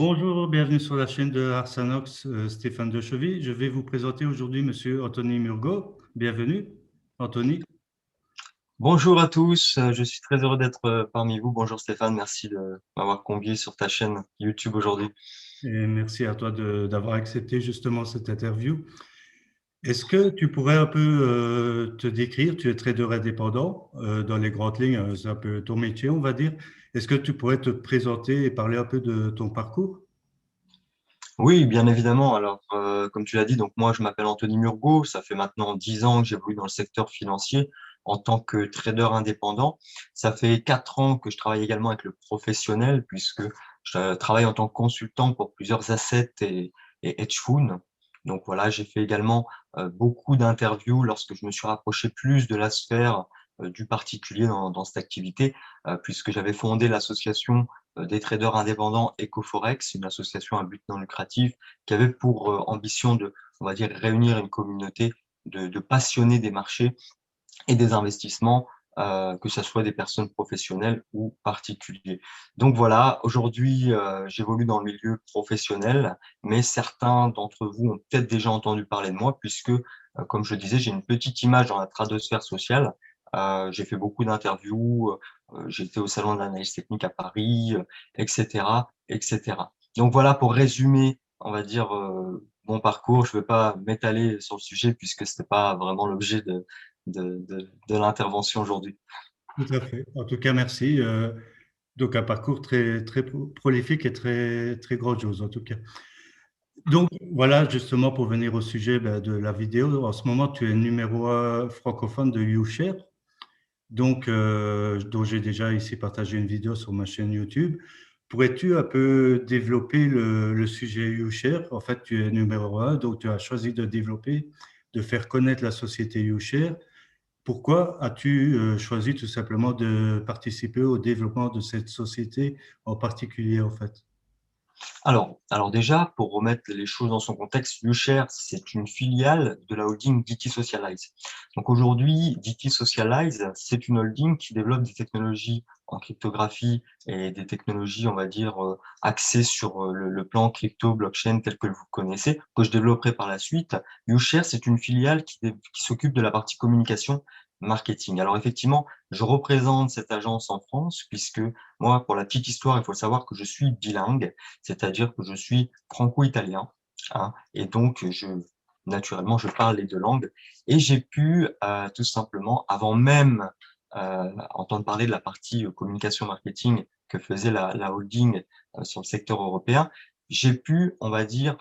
Bonjour, bienvenue sur la chaîne de Arsanox, Stéphane Dechevy. Je vais vous présenter aujourd'hui Monsieur Anthony Murgot. Bienvenue, Anthony. Bonjour à tous, je suis très heureux d'être parmi vous. Bonjour Stéphane, merci de m'avoir convié sur ta chaîne YouTube aujourd'hui. Et merci à toi d'avoir accepté justement cette interview. Est-ce que tu pourrais un peu te décrire? Tu es trader indépendant dans les grandes lignes, c'est un peu ton métier, on va dire. Est-ce que tu pourrais te présenter et parler un peu de ton parcours? Oui, bien évidemment. Alors, comme tu l'as dit, donc moi je m'appelle Anthony Murgot. Ça fait maintenant 10 ans que j'évolue dans le secteur financier en tant que trader indépendant. Ça fait 4 ans que je travaille également avec le professionnel puisque je travaille en tant que consultant pour plusieurs assets et hedge funds. Donc voilà, j'ai fait également beaucoup d'interviews lorsque je me suis rapproché plus de la sphère du particulier dans cette activité, puisque j'avais fondé l'association des traders indépendants EcoForex, une association à but non lucratif qui avait pour ambition de, on va dire, réunir une communauté de passionnés des marchés et des investissements, que ce soit des personnes professionnelles ou particuliers. Donc voilà, aujourd'hui, j'évolue dans le milieu professionnel, mais certains d'entre vous ont peut-être déjà entendu parler de moi, puisque, comme je le disais, j'ai une petite image dans la tradosphère sociale. J'ai fait beaucoup d'interviews, j'étais au salon de l'analyse technique à Paris, etc., etc. Donc voilà, pour résumer, on va dire, mon parcours, je ne vais pas m'étaler sur le sujet puisque ce n'est pas vraiment l'objet de l'intervention aujourd'hui. Tout à fait. En tout cas, merci. Donc un parcours très prolifique et très grandiose en tout cas. Donc voilà, justement pour venir au sujet de la vidéo, en ce moment tu es numéro un francophone de YouShare, donc dont j'ai déjà ici partagé une vidéo sur ma chaîne YouTube. Pourrais-tu un peu développer le sujet YouShare? En fait, tu es numéro un, donc tu as choisi de développer, de faire connaître la société YouShare. Pourquoi as-tu choisi tout simplement de participer au développement de cette société en particulier en fait? Alors déjà, pour remettre les choses dans son contexte, YouShare, c'est une filiale de la holding DT Socialize. Donc aujourd'hui, DT Socialize, c'est une holding qui développe des technologies en cryptographie et des technologies, on va dire, axées sur le plan crypto, blockchain tel que vous connaissez, que je développerai par la suite. YouShare, c'est une filiale qui s'occupe de la partie communication marketing. Alors effectivement, je représente cette agence en France puisque moi, pour la petite histoire, il faut savoir que je suis bilingue, c'est-à-dire que je suis franco-italien, hein, et donc naturellement, je parle les deux langues, et j'ai pu tout simplement, avant même entendre parler de la partie communication marketing que faisait la holding sur le secteur européen, j'ai pu, on va dire,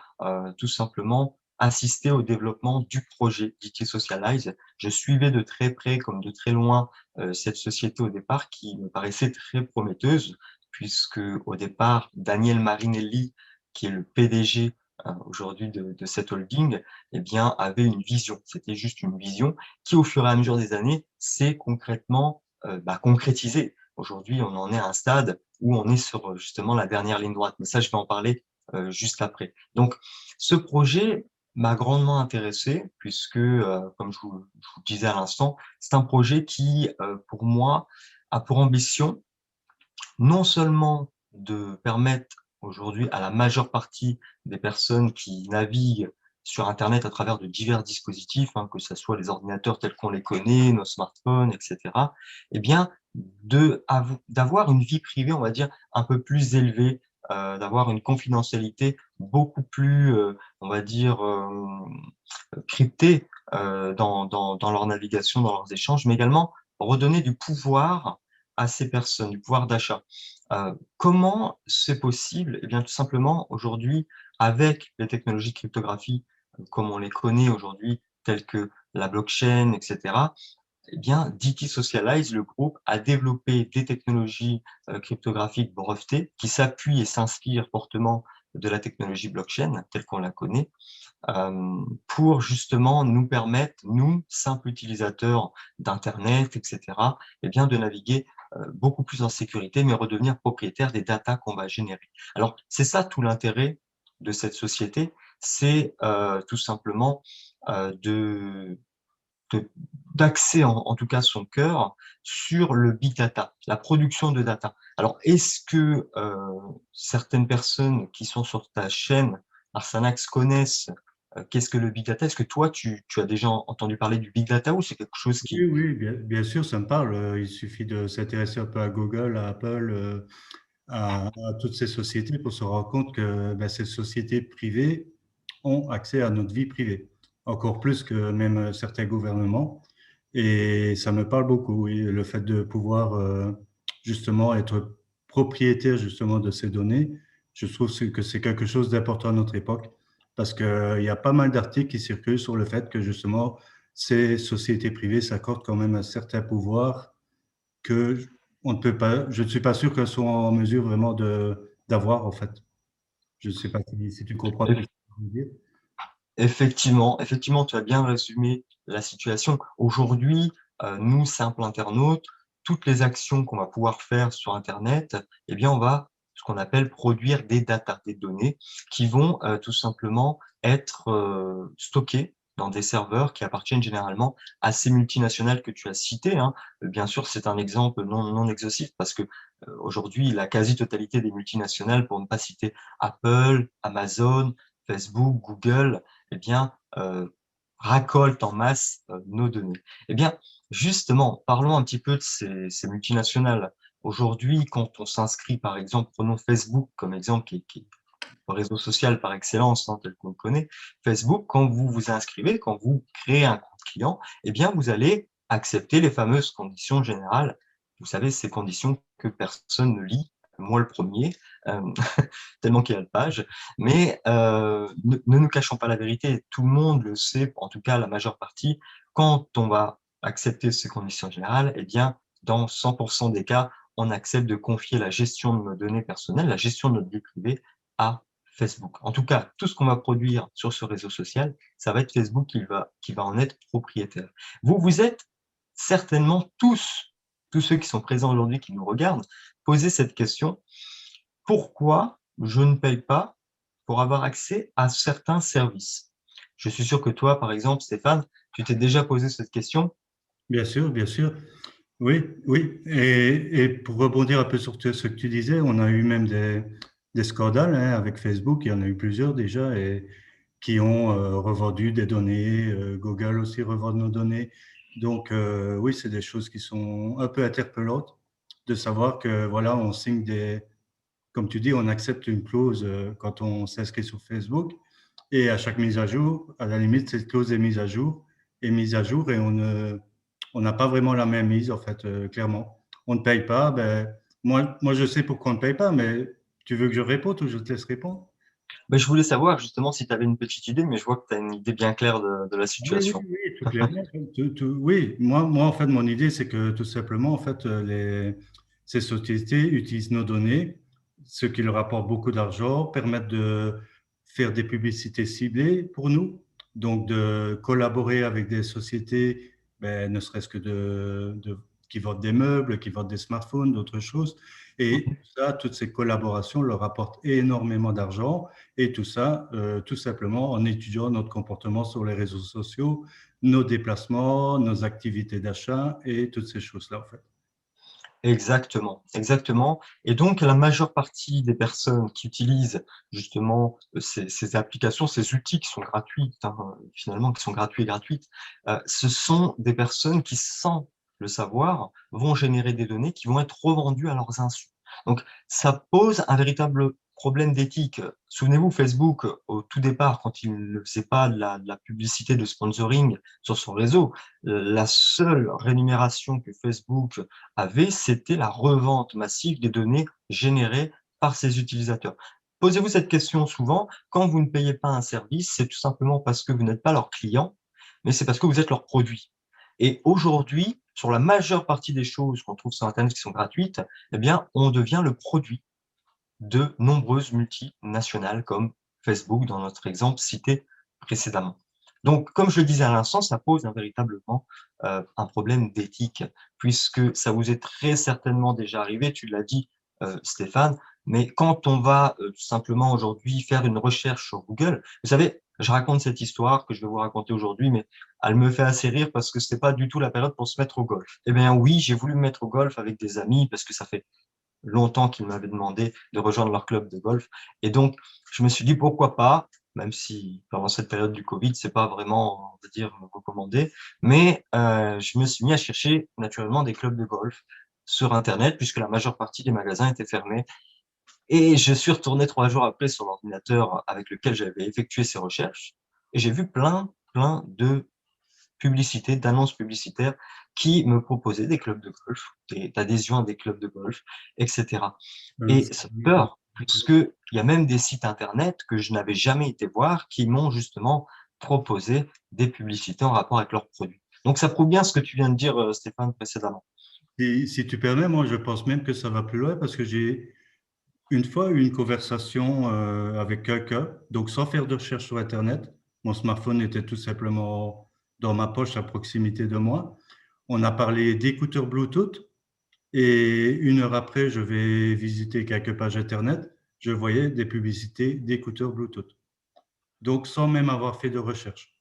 tout simplement assister au développement du projet DT Socialize. Je suivais de très près comme de très loin cette société au départ qui me paraissait très prometteuse, puisque au départ, Daniel Marinelli, qui est le PDG aujourd'hui de cette holding, eh bien, avait une vision. C'était juste une vision qui, au fur et à mesure des années, s'est concrètement concrétisée. Aujourd'hui, on en est à un stade où on est sur justement la dernière ligne droite. Mais ça, je vais en parler juste après. Donc, ce projet m'a grandement intéressé puisque, comme je vous disais à l'instant, c'est un projet qui, pour moi, a pour ambition non seulement de permettre aujourd'hui à la majeure partie des personnes qui naviguent sur Internet à travers de divers dispositifs, hein, que ce soit les ordinateurs tels qu'on les connaît, nos smartphones, etc., eh bien, d'avoir une vie privée, on va dire, un peu plus élevée, d'avoir une confidentialité beaucoup plus, on va dire, cryptée dans leur navigation, dans leurs échanges, mais également redonner du pouvoir à ces personnes, du pouvoir d'achat. Comment c'est possible? Eh bien, tout simplement, aujourd'hui, avec les technologies de cryptographie, comme on les connaît aujourd'hui, telles que la blockchain, etc., eh bien, DT Socialize, le groupe, a développé des technologies cryptographiques brevetées qui s'appuient et s'inspirent fortement de la technologie blockchain, telle qu'on la connaît, pour justement nous permettre, nous, simples utilisateurs d'Internet, etc., eh bien, de naviguer beaucoup plus en sécurité, mais redevenir propriétaire des datas qu'on va générer. Alors, c'est ça tout l'intérêt de cette société, c'est tout simplement euh, de, de d'axer en tout cas son cœur sur le big data, la production de data. Alors, est-ce que certaines personnes qui sont sur ta chaîne Arsanax connaissent qu'est-ce que le big data? Est-ce que toi, tu as déjà entendu parler du big data ou c'est quelque chose Oui, qui... oui, bien sûr, ça me parle. Il suffit de s'intéresser un peu à Google, à Apple, à toutes ces sociétés pour se rendre compte que ben, ces sociétés privées ont accès à notre vie privée, encore plus que même certains gouvernements. Et ça me parle beaucoup, oui, le fait de pouvoir justement être propriétaire justement de ces données, je trouve que c'est quelque chose d'important à notre époque parce qu'il y a pas mal d'articles qui circulent sur le fait que justement ces sociétés privées s'accordent quand même un certain pouvoir que on ne peut pas, je ne suis pas sûr qu'elles soient en mesure vraiment d'avoir en fait. Je ne sais pas si tu comprends ce que je veux dire. Effectivement, tu as bien résumé la situation. Aujourd'hui, nous, simples internautes, toutes les actions qu'on va pouvoir faire sur Internet, eh bien, on va ce qu'on appelle produire des data, des données qui vont tout simplement être stockées dans des serveurs qui appartiennent généralement à ces multinationales que tu as citées, hein. Bien sûr, c'est un exemple non exhaustif parce que aujourd'hui, la quasi-totalité des multinationales, pour ne pas citer Apple, Amazon, Facebook, Google, eh bien, racoltent en masse nos données. Eh bien, justement, parlons un petit peu de ces multinationales. Aujourd'hui, quand on s'inscrit, par exemple, prenons Facebook comme exemple, qui est le réseau social par excellence, hein, tel qu'on le connaît, Facebook, quand vous vous inscrivez, quand vous créez un compte client, eh bien, vous allez accepter les fameuses conditions générales. Vous savez, ces conditions que personne ne lit, moi le premier, euh, tellement qu'il y a de pages. Mais ne nous cachons pas la vérité, tout le monde le sait, en tout cas la majeure partie, quand on va accepter ces conditions générales, eh bien, dans 100% des cas, on accepte de confier la gestion de nos données personnelles, la gestion de notre vie privée à Facebook. En tout cas, tout ce qu'on va produire sur ce réseau social, ça va être Facebook qui va en être propriétaire. Vous êtes certainement tous ceux qui sont présents aujourd'hui, qui nous regardent, poser cette question: pourquoi je ne paye pas pour avoir accès à certains services? Je suis sûr que toi, par exemple, Stéphane, tu t'es déjà posé cette question. Bien sûr, bien sûr. Oui, oui. Et pour rebondir un peu sur ce que tu disais, on a eu même des scandales hein, avec Facebook. Il y en a eu plusieurs déjà et qui ont revendu des données. Google aussi revend nos données. Donc oui, c'est des choses qui sont un peu interpellantes de savoir que voilà, on signe comme tu dis, on accepte une clause quand on s'inscrit sur Facebook et à chaque mise à jour, à la limite, cette clause est mise à jour et on n'a pas vraiment la même mise, en fait, clairement. On ne paye pas. Ben, moi, je sais pourquoi on ne paye pas, mais tu veux que je réponde ou je te laisse répondre? Ben, je voulais savoir justement si tu avais une petite idée, mais je vois que tu as une idée bien claire de la Oui, oui, situation. oui, tout clairement. Oui, moi, en fait, mon idée, c'est que tout simplement, en fait, ces sociétés utilisent nos données, ce qui leur apporte beaucoup d'argent, permettent de faire des publicités ciblées pour nous, donc de collaborer avec des sociétés, ben, ne serait-ce que qui vendent des meubles, qui vendent des smartphones, d'autres choses. Et ça, toutes ces collaborations leur apportent énormément d'argent. Et tout ça, tout simplement en étudiant notre comportement sur les réseaux sociaux, nos déplacements, nos activités d'achat et toutes ces choses-là, en fait. Exactement, exactement. Et donc, la majeure partie des personnes qui utilisent justement ces applications, ces outils qui sont gratuits, hein, finalement, qui sont gratuits et gratuites, ce sont des personnes qui, sans le savoir, vont générer des données qui vont être revendues à leurs insus. Donc, ça pose un véritable problème d'éthique. Souvenez-vous, Facebook, au tout départ, quand il ne faisait pas de la publicité de sponsoring sur son réseau, la seule rémunération que Facebook avait, c'était la revente massive des données générées par ses utilisateurs. Posez-vous cette question souvent, quand vous ne payez pas un service, c'est tout simplement parce que vous n'êtes pas leur client, mais c'est parce que vous êtes leur produit. Et aujourd'hui, sur la majeure partie des choses qu'on trouve sur Internet qui sont gratuites, eh bien, on devient le produit de nombreuses multinationales comme Facebook, dans notre exemple cité précédemment. Donc, comme je le disais à l'instant, ça pose véritablement un problème d'éthique, puisque ça vous est très certainement déjà arrivé, tu l'as dit, Stéphane, mais quand on va tout simplement aujourd'hui faire une recherche sur Google, vous savez, je raconte cette histoire que je vais vous raconter aujourd'hui, mais elle me fait assez rire parce que c'était pas du tout la période pour se mettre au golf. Eh bien oui, j'ai voulu me mettre au golf avec des amis parce que ça fait longtemps qu'ils m'avaient demandé de rejoindre leur club de golf. Et donc, je me suis dit pourquoi pas, même si pendant cette période du Covid, c'est pas vraiment, on va dire, recommandé, mais je me suis mis à chercher naturellement des clubs de golf sur Internet puisque la majeure partie des magasins étaient fermés. Et je suis retourné 3 jours après sur l'ordinateur avec lequel j'avais effectué ces recherches et j'ai vu plein de publicités, d'annonces publicitaires qui me proposaient des clubs de golf, d'adhésion à des clubs de golf, etc. Et ça fait peur, puisqu'il y a même des sites internet que je n'avais jamais été voir qui m'ont justement proposé des publicités en rapport avec leurs produits. Donc ça prouve bien ce que tu viens de dire, Stéphane, précédemment. Si tu permets, moi, je pense même que ça va plus loin parce que j'ai une fois eu une conversation avec quelqu'un, donc sans faire de recherche sur Internet. Mon smartphone était tout simplement dans ma poche à proximité de moi. On a parlé d'écouteurs Bluetooth et 1 heure après, je vais visiter quelques pages Internet. Je voyais des publicités d'écouteurs Bluetooth. Donc, sans même avoir fait de recherche.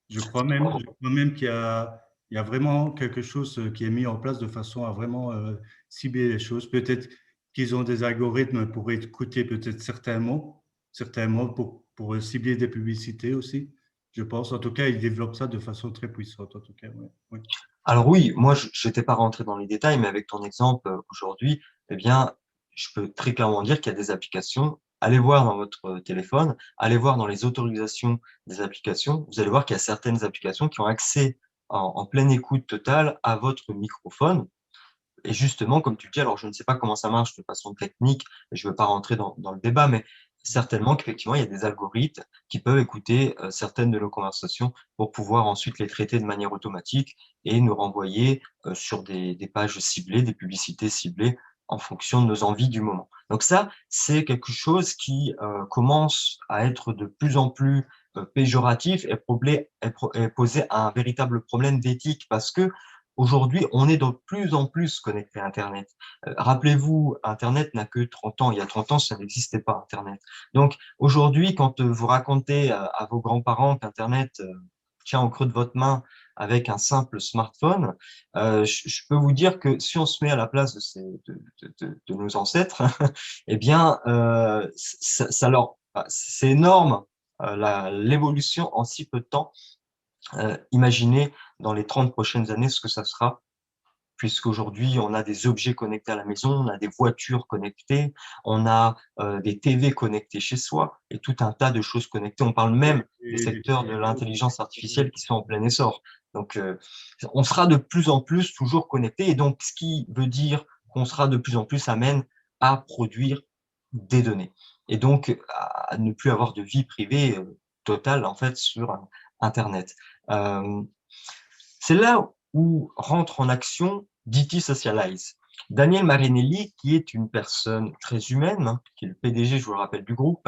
Je crois même qu'il y a vraiment quelque chose qui est mis en place de façon à vraiment cibler les choses. Peut-être qu'ils ont des algorithmes pour écouter peut-être certains mots pour cibler des publicités aussi. Je pense, en tout cas, ils développent ça de façon très puissante, en tout cas. Ouais. Oui. Alors oui, moi, je n'étais pas rentré dans les détails, mais avec ton exemple aujourd'hui, eh bien, je peux très clairement dire qu'il y a des applications. Allez voir dans votre téléphone, allez voir dans les autorisations des applications. Vous allez voir qu'il y a certaines applications qui ont accès en pleine écoute totale à votre microphone. Et justement, comme tu le dis, alors je ne sais pas comment ça marche de façon technique, et je ne veux pas rentrer dans le débat, mais certainement qu'effectivement, il y a des algorithmes qui peuvent écouter certaines de nos conversations pour pouvoir ensuite les traiter de manière automatique et nous renvoyer sur des pages ciblées, des publicités ciblées en fonction de nos envies du moment. Donc ça, c'est quelque chose qui commence à être de plus en plus péjoratif et poser un véritable problème d'éthique parce que aujourd'hui, on est de plus en plus connecté à Internet. Rappelez-vous, Internet n'a que 30 ans. Il y a 30 ans, ça n'existait pas, Internet. Donc, aujourd'hui, quand vous racontez à vos grands-parents qu'Internet tient au creux de votre main avec un simple smartphone, je peux vous dire que si on se met à la place de nos ancêtres, eh bien, c'est énorme l'évolution en si peu de temps. Imaginez dans les 30 prochaines années ce que ça sera, puisqu'aujourd'hui, on a des objets connectés à la maison, on a des voitures connectées, on a des TV connectées chez soi et tout un tas de choses connectées. On parle même des Et du secteurs de l'intelligence artificielle qui sont en plein essor. Donc, on sera de plus en plus toujours connecté et donc, ce qui veut dire qu'on sera de plus en plus amène à produire des données et donc à ne plus avoir de vie privée totale en fait sur Internet. Euh, c'est là où rentre en action DT Socialize. Daniel Marinelli, qui est une personne très humaine, hein, qui est le PDG, je vous le rappelle, du groupe,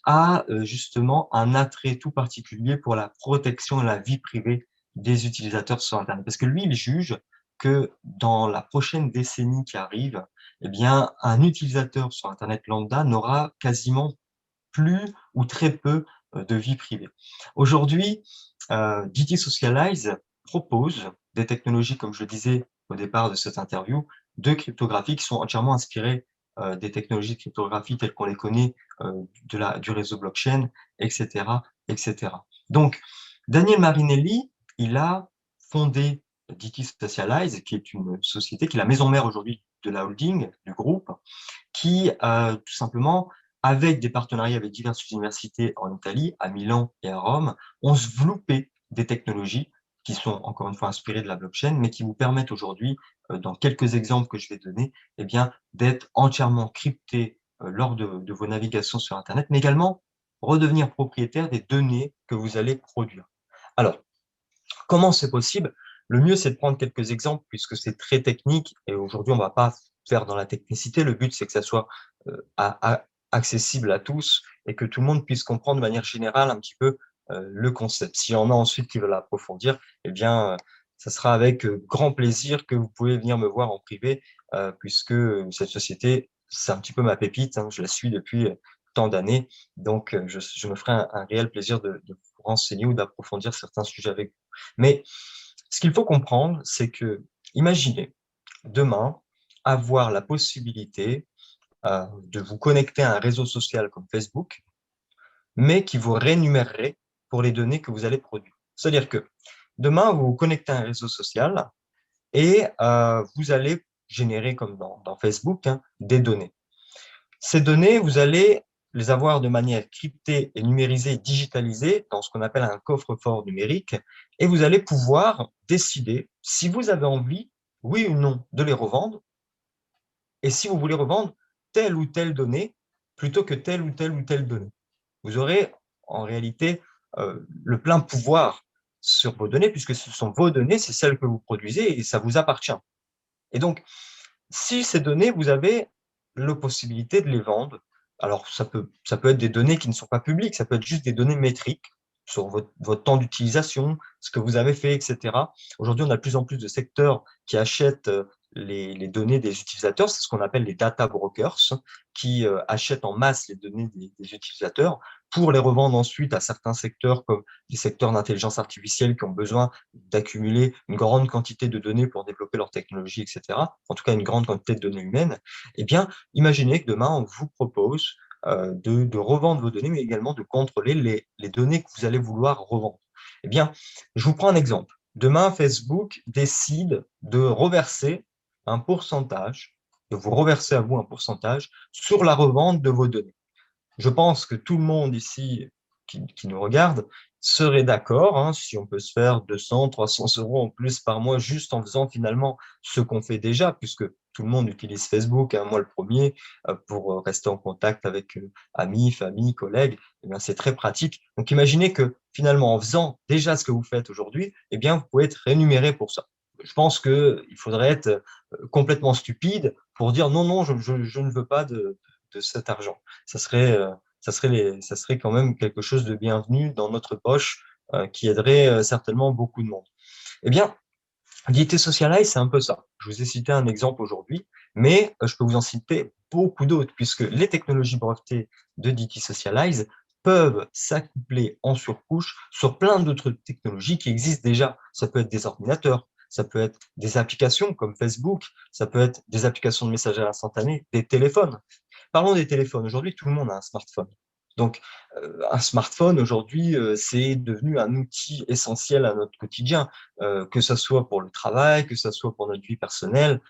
a justement un attrait tout particulier pour la protection et la vie privée des utilisateurs sur Internet. Parce que lui, il juge que dans la prochaine décennie qui arrive, eh bien, un utilisateur sur Internet lambda n'aura quasiment plus ou très peu de vie privée. Aujourd'hui, DT Socialize propose des technologies, comme je le disais au départ de cette interview, de cryptographie qui sont entièrement inspirées des technologies de cryptographie telles qu'on les connaît du réseau blockchain, etc., etc. Donc, Daniel Marinelli, il a fondé DT Socialize, qui est une société, qui est la maison mère aujourd'hui de la holding, du groupe, qui tout simplement, avec des partenariats avec diverses universités en Italie, à Milan et à Rome, ont développé des technologies qui sont encore une fois inspirées de la blockchain, mais qui vous permettent aujourd'hui, dans quelques exemples que je vais donner, eh bien, d'être entièrement crypté lors de vos navigations sur Internet, mais également redevenir propriétaire des données que vous allez produire. Alors, comment c'est possible? Le mieux, c'est de prendre quelques exemples puisque c'est très technique et aujourd'hui, on ne va pas faire dans la technicité. Le but, c'est que ça soit accessible à tous et que tout le monde puisse comprendre de manière générale un petit peu le concept. S'il y en a ensuite qui veulent approfondir, eh bien, ça sera avec grand plaisir que vous pouvez venir me voir en privé puisque cette société, c'est un petit peu ma pépite. Hein, je la suis depuis tant d'années. Donc, je me ferai un réel plaisir de vous renseigner ou d'approfondir certains sujets avec vous. Mais ce qu'il faut comprendre, c'est que, imaginez, demain, avoir la possibilité de vous connecter à un réseau social comme Facebook, mais qui vous rémunérerait pour les données que vous allez produire. C'est-à-dire que demain, vous vous connectez à un réseau social et vous allez générer, comme dans Facebook, hein, des données. Ces données, vous allez les avoir de manière cryptée et numérisée, digitalisée, dans ce qu'on appelle un coffre-fort numérique, et vous allez pouvoir décider si vous avez envie, oui ou non, de les revendre, et si vous voulez revendre telle ou telle donnée plutôt que telle ou telle ou telle donnée. Vous aurez en réalité le plein pouvoir sur vos données, puisque ce sont vos données, c'est celles que vous produisez et ça vous appartient. Et donc, si ces données, vous avez la possibilité de les vendre, alors ça peut être des données qui ne sont pas publiques, ça peut être juste des données métriques sur votre temps d'utilisation, ce que vous avez fait, etc. Aujourd'hui, on a de plus en plus de secteurs qui achètent les données des utilisateurs, c'est ce qu'on appelle les data brokers, qui achètent en masse les données des utilisateurs pour les revendre ensuite à certains secteurs comme les secteurs d'intelligence artificielle qui ont besoin d'accumuler une grande quantité de données pour développer leur technologie, etc. En tout cas, une grande quantité de données humaines. Eh bien, imaginez que demain, on vous propose de revendre vos données, mais également de contrôler les données que vous allez vouloir revendre. Eh bien, je vous prends un exemple. Demain, Facebook décide de reverser un pourcentage, de vous reverser à vous un pourcentage sur la revente de vos données. Je pense que tout le monde ici qui nous regarde serait d'accord, hein, si on peut se faire 200, 300 euros en plus par mois juste en faisant finalement ce qu'on fait déjà, puisque tout le monde utilise Facebook, hein, moi le premier, pour rester en contact avec amis, famille, collègues, eh bien, c'est très pratique. Donc imaginez que finalement en faisant déjà ce que vous faites aujourd'hui, eh bien, vous pouvez être rémunéré pour ça. Je pense qu'il faudrait être complètement stupide pour dire non, non, je ne veux pas de cet argent. Ça serait quand même quelque chose de bienvenu dans notre poche qui aiderait certainement beaucoup de monde. Eh bien, DT Socialize, c'est un peu ça. Je vous ai cité un exemple aujourd'hui, mais je peux vous en citer beaucoup d'autres, puisque les technologies brevetées de DT Socialize peuvent s'accoupler en surcouche sur plein d'autres technologies qui existent déjà. Ça peut être des ordinateurs, ça peut être des applications comme Facebook, ça peut être des applications de messagerie instantanée, des téléphones. Parlons des téléphones. Aujourd'hui, tout le monde a un smartphone. Donc, un smartphone, aujourd'hui, c'est devenu un outil essentiel à notre quotidien, que ce soit pour le travail, que ce soit pour notre vie personnelle.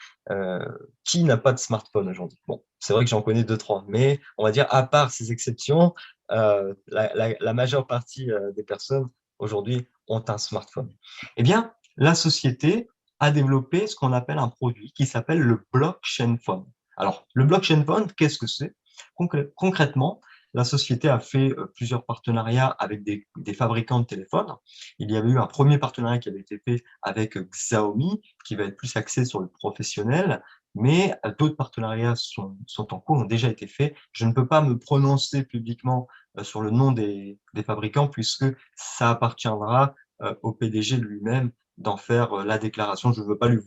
Qui n'a pas de smartphone aujourd'hui? Bon, c'est vrai que j'en connais deux, trois, mais on va dire, à part ces exceptions, la majeure partie des personnes aujourd'hui ont un smartphone. Eh bien, la société a développé ce qu'on appelle un produit qui s'appelle le blockchain phone. Alors, le blockchain phone, qu'est-ce que c'est? Concrètement, la société a fait plusieurs partenariats avec des fabricants de téléphones. Il y avait eu un premier partenariat qui avait été fait avec Xiaomi, qui va être plus axé sur le professionnel, mais d'autres partenariats sont en cours, ont déjà été faits. Je ne peux pas me prononcer publiquement sur le nom des fabricants, puisque ça appartiendra au PDG lui-même d'en faire la déclaration. Je ne veux pas lui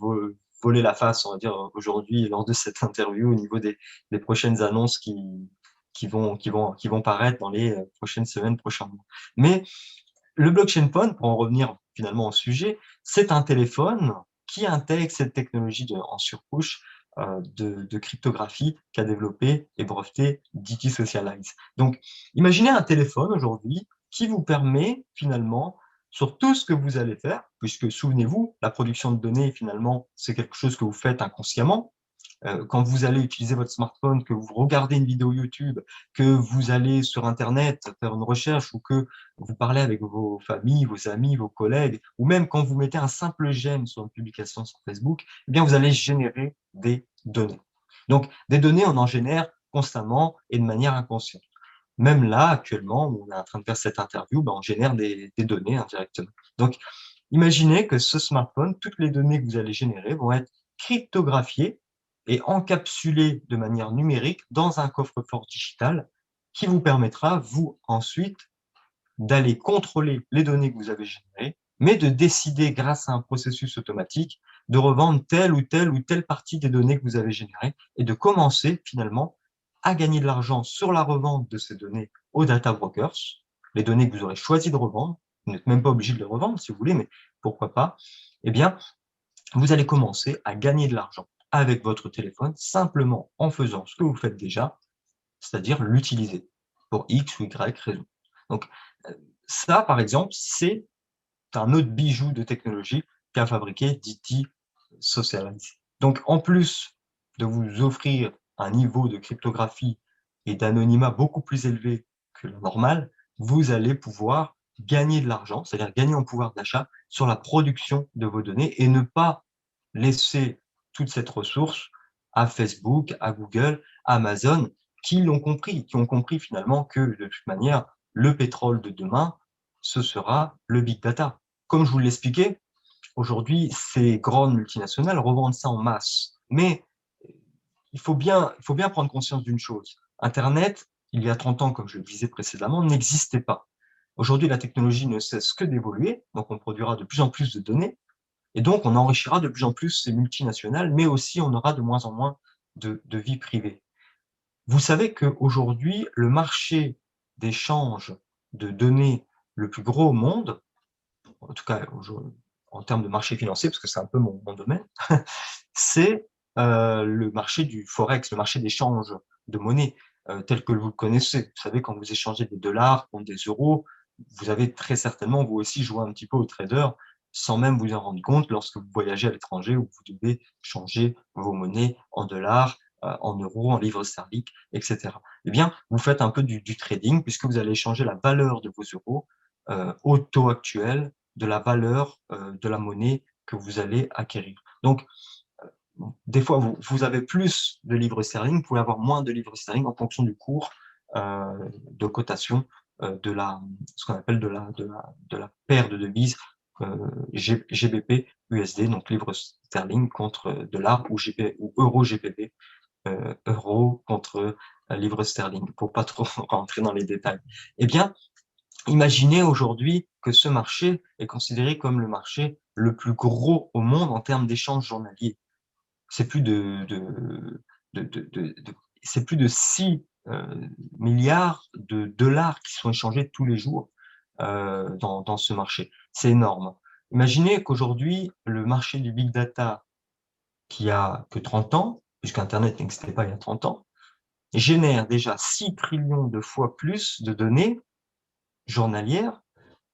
voler la face, on va dire, aujourd'hui, lors de cette interview, au niveau des prochaines annonces qui vont paraître dans les prochaines semaines, prochains mois. Mais le blockchain phone, pour en revenir finalement au sujet, c'est un téléphone qui intègre cette technologie en surcouche de cryptographie qu'a développé et breveté DT Socialize. Donc, imaginez un téléphone aujourd'hui qui vous permet finalement, sur tout ce que vous allez faire, puisque souvenez-vous, la production de données, finalement, c'est quelque chose que vous faites inconsciemment. Quand vous allez utiliser votre smartphone, que vous regardez une vidéo YouTube, que vous allez sur Internet faire une recherche ou que vous parlez avec vos familles, vos amis, vos collègues, ou même quand vous mettez un simple j'aime sur une publication sur Facebook, eh bien, vous allez générer des données. Donc, des données, on en génère constamment et de manière inconsciente. Même là, actuellement, où on est en train de faire cette interview, ben, on génère des données indirectement. Donc, imaginez que ce smartphone, toutes les données que vous allez générer vont être cryptographiées et encapsulées de manière numérique dans un coffre-fort digital qui vous permettra, vous, ensuite, d'aller contrôler les données que vous avez générées, mais de décider, grâce à un processus automatique, de revendre telle ou telle ou telle partie des données que vous avez générées et de commencer, finalement, à gagner de l'argent sur la revente de ces données aux data brokers. les données que vous aurez choisi de revendre, vous n'êtes même pas obligé de les revendre si vous voulez, mais pourquoi pas, eh bien, vous allez commencer à gagner de l'argent avec votre téléphone simplement en faisant ce que vous faites déjà, c'est-à-dire l'utiliser pour X ou Y raison. Donc, ça, par exemple, c'est un autre bijou de technologie qu'a fabriqué DT Socialize. Donc, en plus de vous offrir un niveau de cryptographie et d'anonymat beaucoup plus élevé que le normal, vous allez pouvoir gagner de l'argent, c'est-à-dire gagner en pouvoir d'achat sur la production de vos données et ne pas laisser toute cette ressource à Facebook, à Google, à Amazon, qui ont compris finalement que de toute manière, le pétrole de demain, ce sera le big data. Comme je vous l'expliquais, aujourd'hui, ces grandes multinationales revendent ça en masse. Mais il faut bien prendre conscience d'une chose. Internet, il y a 30 ans, comme je le disais précédemment, n'existait pas. Aujourd'hui, la technologie ne cesse que d'évoluer, donc on produira de plus en plus de données, et donc on enrichira de plus en plus ces multinationales, mais aussi on aura de moins en moins de vie privée. Vous savez qu'aujourd'hui, le marché d'échange de données le plus gros au monde, en tout cas en termes de marché financier, parce que c'est un peu mon domaine, c'est le marché du forex, le marché d'échange de monnaie, tel que vous le connaissez. Vous savez, quand vous échangez des dollars contre des euros, vous avez très certainement, vous aussi, joué un petit peu au trader, sans même vous en rendre compte lorsque vous voyagez à l'étranger où vous devez changer vos monnaies en dollars, en euros, en livres sterling, etc. Eh bien, vous faites un peu du trading puisque vous allez échanger la valeur de vos euros au taux actuel de la valeur de la monnaie que vous allez acquérir. Donc, des fois, vous avez plus de livres sterling, vous pouvez avoir moins de livres sterling en fonction du cours de cotation de ce qu'on appelle de la paire de devises GBP USD, donc livre sterling contre dollar ou euro GBP, euro contre livre sterling, pour pas trop rentrer dans les détails. Eh bien, imaginez aujourd'hui que ce marché est considéré comme le marché le plus gros au monde en termes d'échanges journaliers. C'est plus c'est plus de 6 milliards de dollars qui sont échangés tous les jours dans ce marché. C'est énorme. Imaginez qu'aujourd'hui, le marché du big data, qui a que 30 ans, puisqu'Internet n'existait pas il y a 30 ans, génère déjà 6 trillions de fois plus de données journalières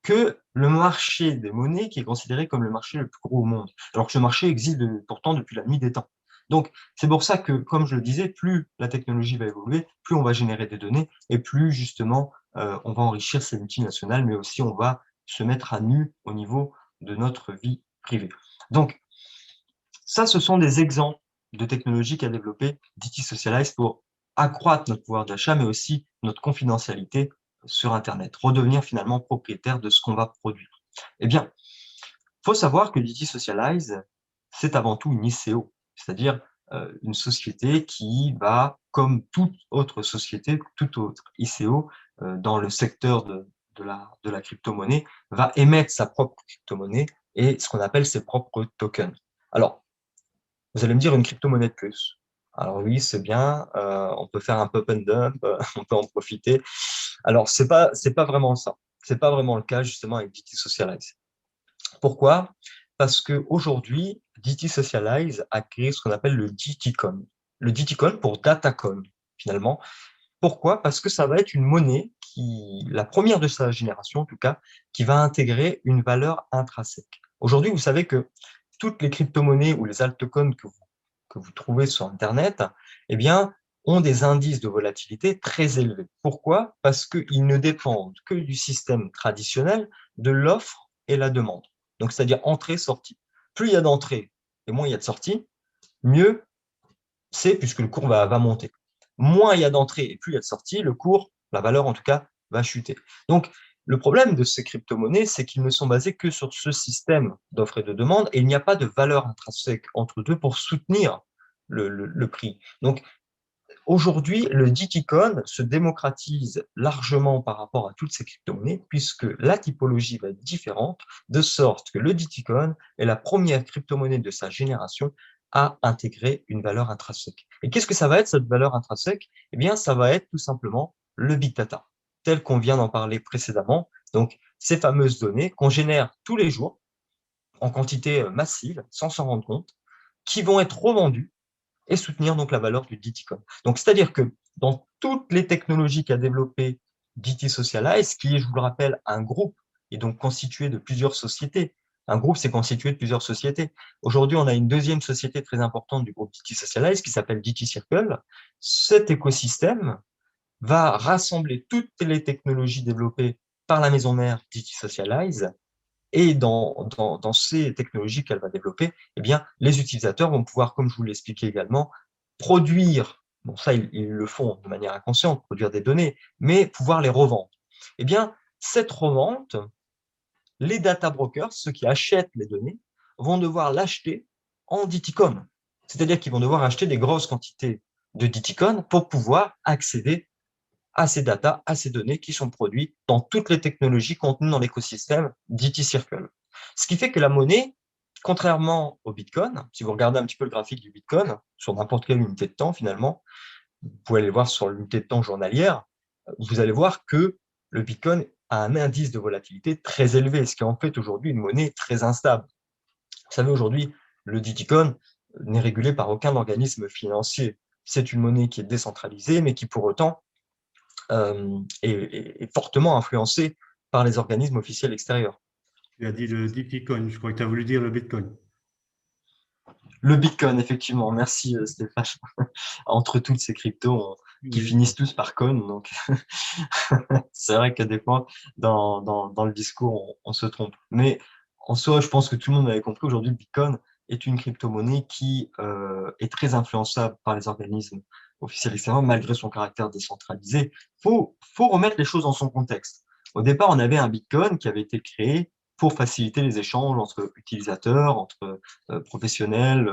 que le marché des monnaies qui est considéré comme le marché le plus gros au monde, alors que ce marché existe pourtant depuis la nuit des temps. Donc, c'est pour ça que, comme je le disais, plus la technologie va évoluer, plus on va générer des données et plus, justement, on va enrichir ces multinationales, mais aussi on va se mettre à nu au niveau de notre vie privée. Donc, ça, ce sont des exemples de technologies qu'a développé DT Socialize pour accroître notre pouvoir d'achat, mais aussi notre confidentialité sur Internet, redevenir finalement propriétaire de ce qu'on va produire. Eh bien, il faut savoir que DT Socialize, c'est avant tout une ICO, c'est-à-dire une société qui va, comme toute autre société, toute autre ICO, dans le secteur de la crypto-monnaie, va émettre sa propre crypto-monnaie et ce qu'on appelle ses propres tokens. Alors, vous allez me dire une crypto-monnaie de plus. Alors oui, c'est bien, on peut faire un pump and dump, on peut en profiter. Alors, c'est pas vraiment ça. C'est pas vraiment le cas, justement, avec DT Socialize. Pourquoi? Parce qu'aujourd'hui, DT Socialize a créé ce qu'on appelle le DTCoin. Le DTCoin pour Datacoin, finalement. Pourquoi? Parce que ça va être une monnaie la première de sa génération, en tout cas, qui va intégrer une valeur intrinsèque. Aujourd'hui, vous savez que toutes les crypto-monnaies ou les altcoins que vous trouvez sur Internet, eh bien, ont des indices de volatilité très élevés. Pourquoi? Parce qu'ils ne dépendent que du système traditionnel de l'offre et la demande. Donc, c'est-à-dire entrée-sortie. Plus il y a d'entrées et moins il y a de sorties, mieux c'est puisque le cours va monter. Moins il y a d'entrées et plus il y a de sorties, le cours, la valeur en tout cas, va chuter. Donc, le problème de ces crypto-monnaies, c'est qu'ils ne sont basés que sur ce système d'offre et de demande et il n'y a pas de valeur intrinsèque entre deux pour soutenir le prix. Donc, aujourd'hui, le DTCoin se démocratise largement par rapport à toutes ces crypto-monnaies puisque la typologie va être différente, de sorte que le DTCoin est la première crypto-monnaie de sa génération à intégrer une valeur intrinsèque. Et qu'est-ce que ça va être, cette valeur intrinsèque? Eh bien, ça va être tout simplement le big data. telles qu'on vient d'en parler précédemment. Donc, ces fameuses données qu'on génère tous les jours en quantité massive, sans s'en rendre compte, qui vont être revendues et soutenir donc la valeur du DT-Coin. Donc, c'est-à-dire que dans toutes les technologies qu'a développé DT Socialize, qui est, je vous le rappelle, un groupe, et donc constitué de plusieurs sociétés. Un groupe, c'est constitué de plusieurs sociétés. Aujourd'hui, on a une deuxième société très importante du groupe DT Socialize qui s'appelle DT Circle. Cet écosystème va rassembler toutes les technologies développées par la maison mère DT Socialize. Et dans ces technologies qu'elle va développer, eh bien, les utilisateurs vont pouvoir, comme je vous l'expliquais également, produire, bon ça ils le font de manière inconsciente, produire des données, mais pouvoir les revendre. Eh bien, cette revente, les data brokers, ceux qui achètent les données, vont devoir l'acheter en DTCON. C'est-à-dire qu'ils vont devoir acheter des grosses quantités de DTCON pour pouvoir accéder à ces data, à ces données qui sont produites dans toutes les technologies contenues dans l'écosystème DT Circle. Ce qui fait que la monnaie, contrairement au Bitcoin, si vous regardez un petit peu le graphique du Bitcoin, sur n'importe quelle unité de temps finalement, vous pouvez aller voir sur l'unité de temps journalière, vous allez voir que le Bitcoin a un indice de volatilité très élevé, ce qui est en fait aujourd'hui une monnaie très instable. Vous savez, aujourd'hui, le DTCoin n'est régulé par aucun organisme financier. C'est une monnaie qui est décentralisée, mais qui pour autant est fortement influencé par les organismes officiels extérieurs. Tu as dit le Bitcoin, je crois que tu as voulu dire le Bitcoin. Le Bitcoin, effectivement, merci Stéphane. Entre toutes ces cryptos qui finissent tous par coin, donc c'est vrai que des fois, dans le discours, on se trompe. Mais en soi, je pense que tout le monde avait compris, aujourd'hui, le Bitcoin est une crypto-monnaie qui est très influençable par les organismes officiels extérieurs, malgré son caractère décentralisé. Faut remettre les choses dans son contexte. Au départ, on avait un Bitcoin qui avait été créé pour faciliter les échanges entre utilisateurs, entre professionnels,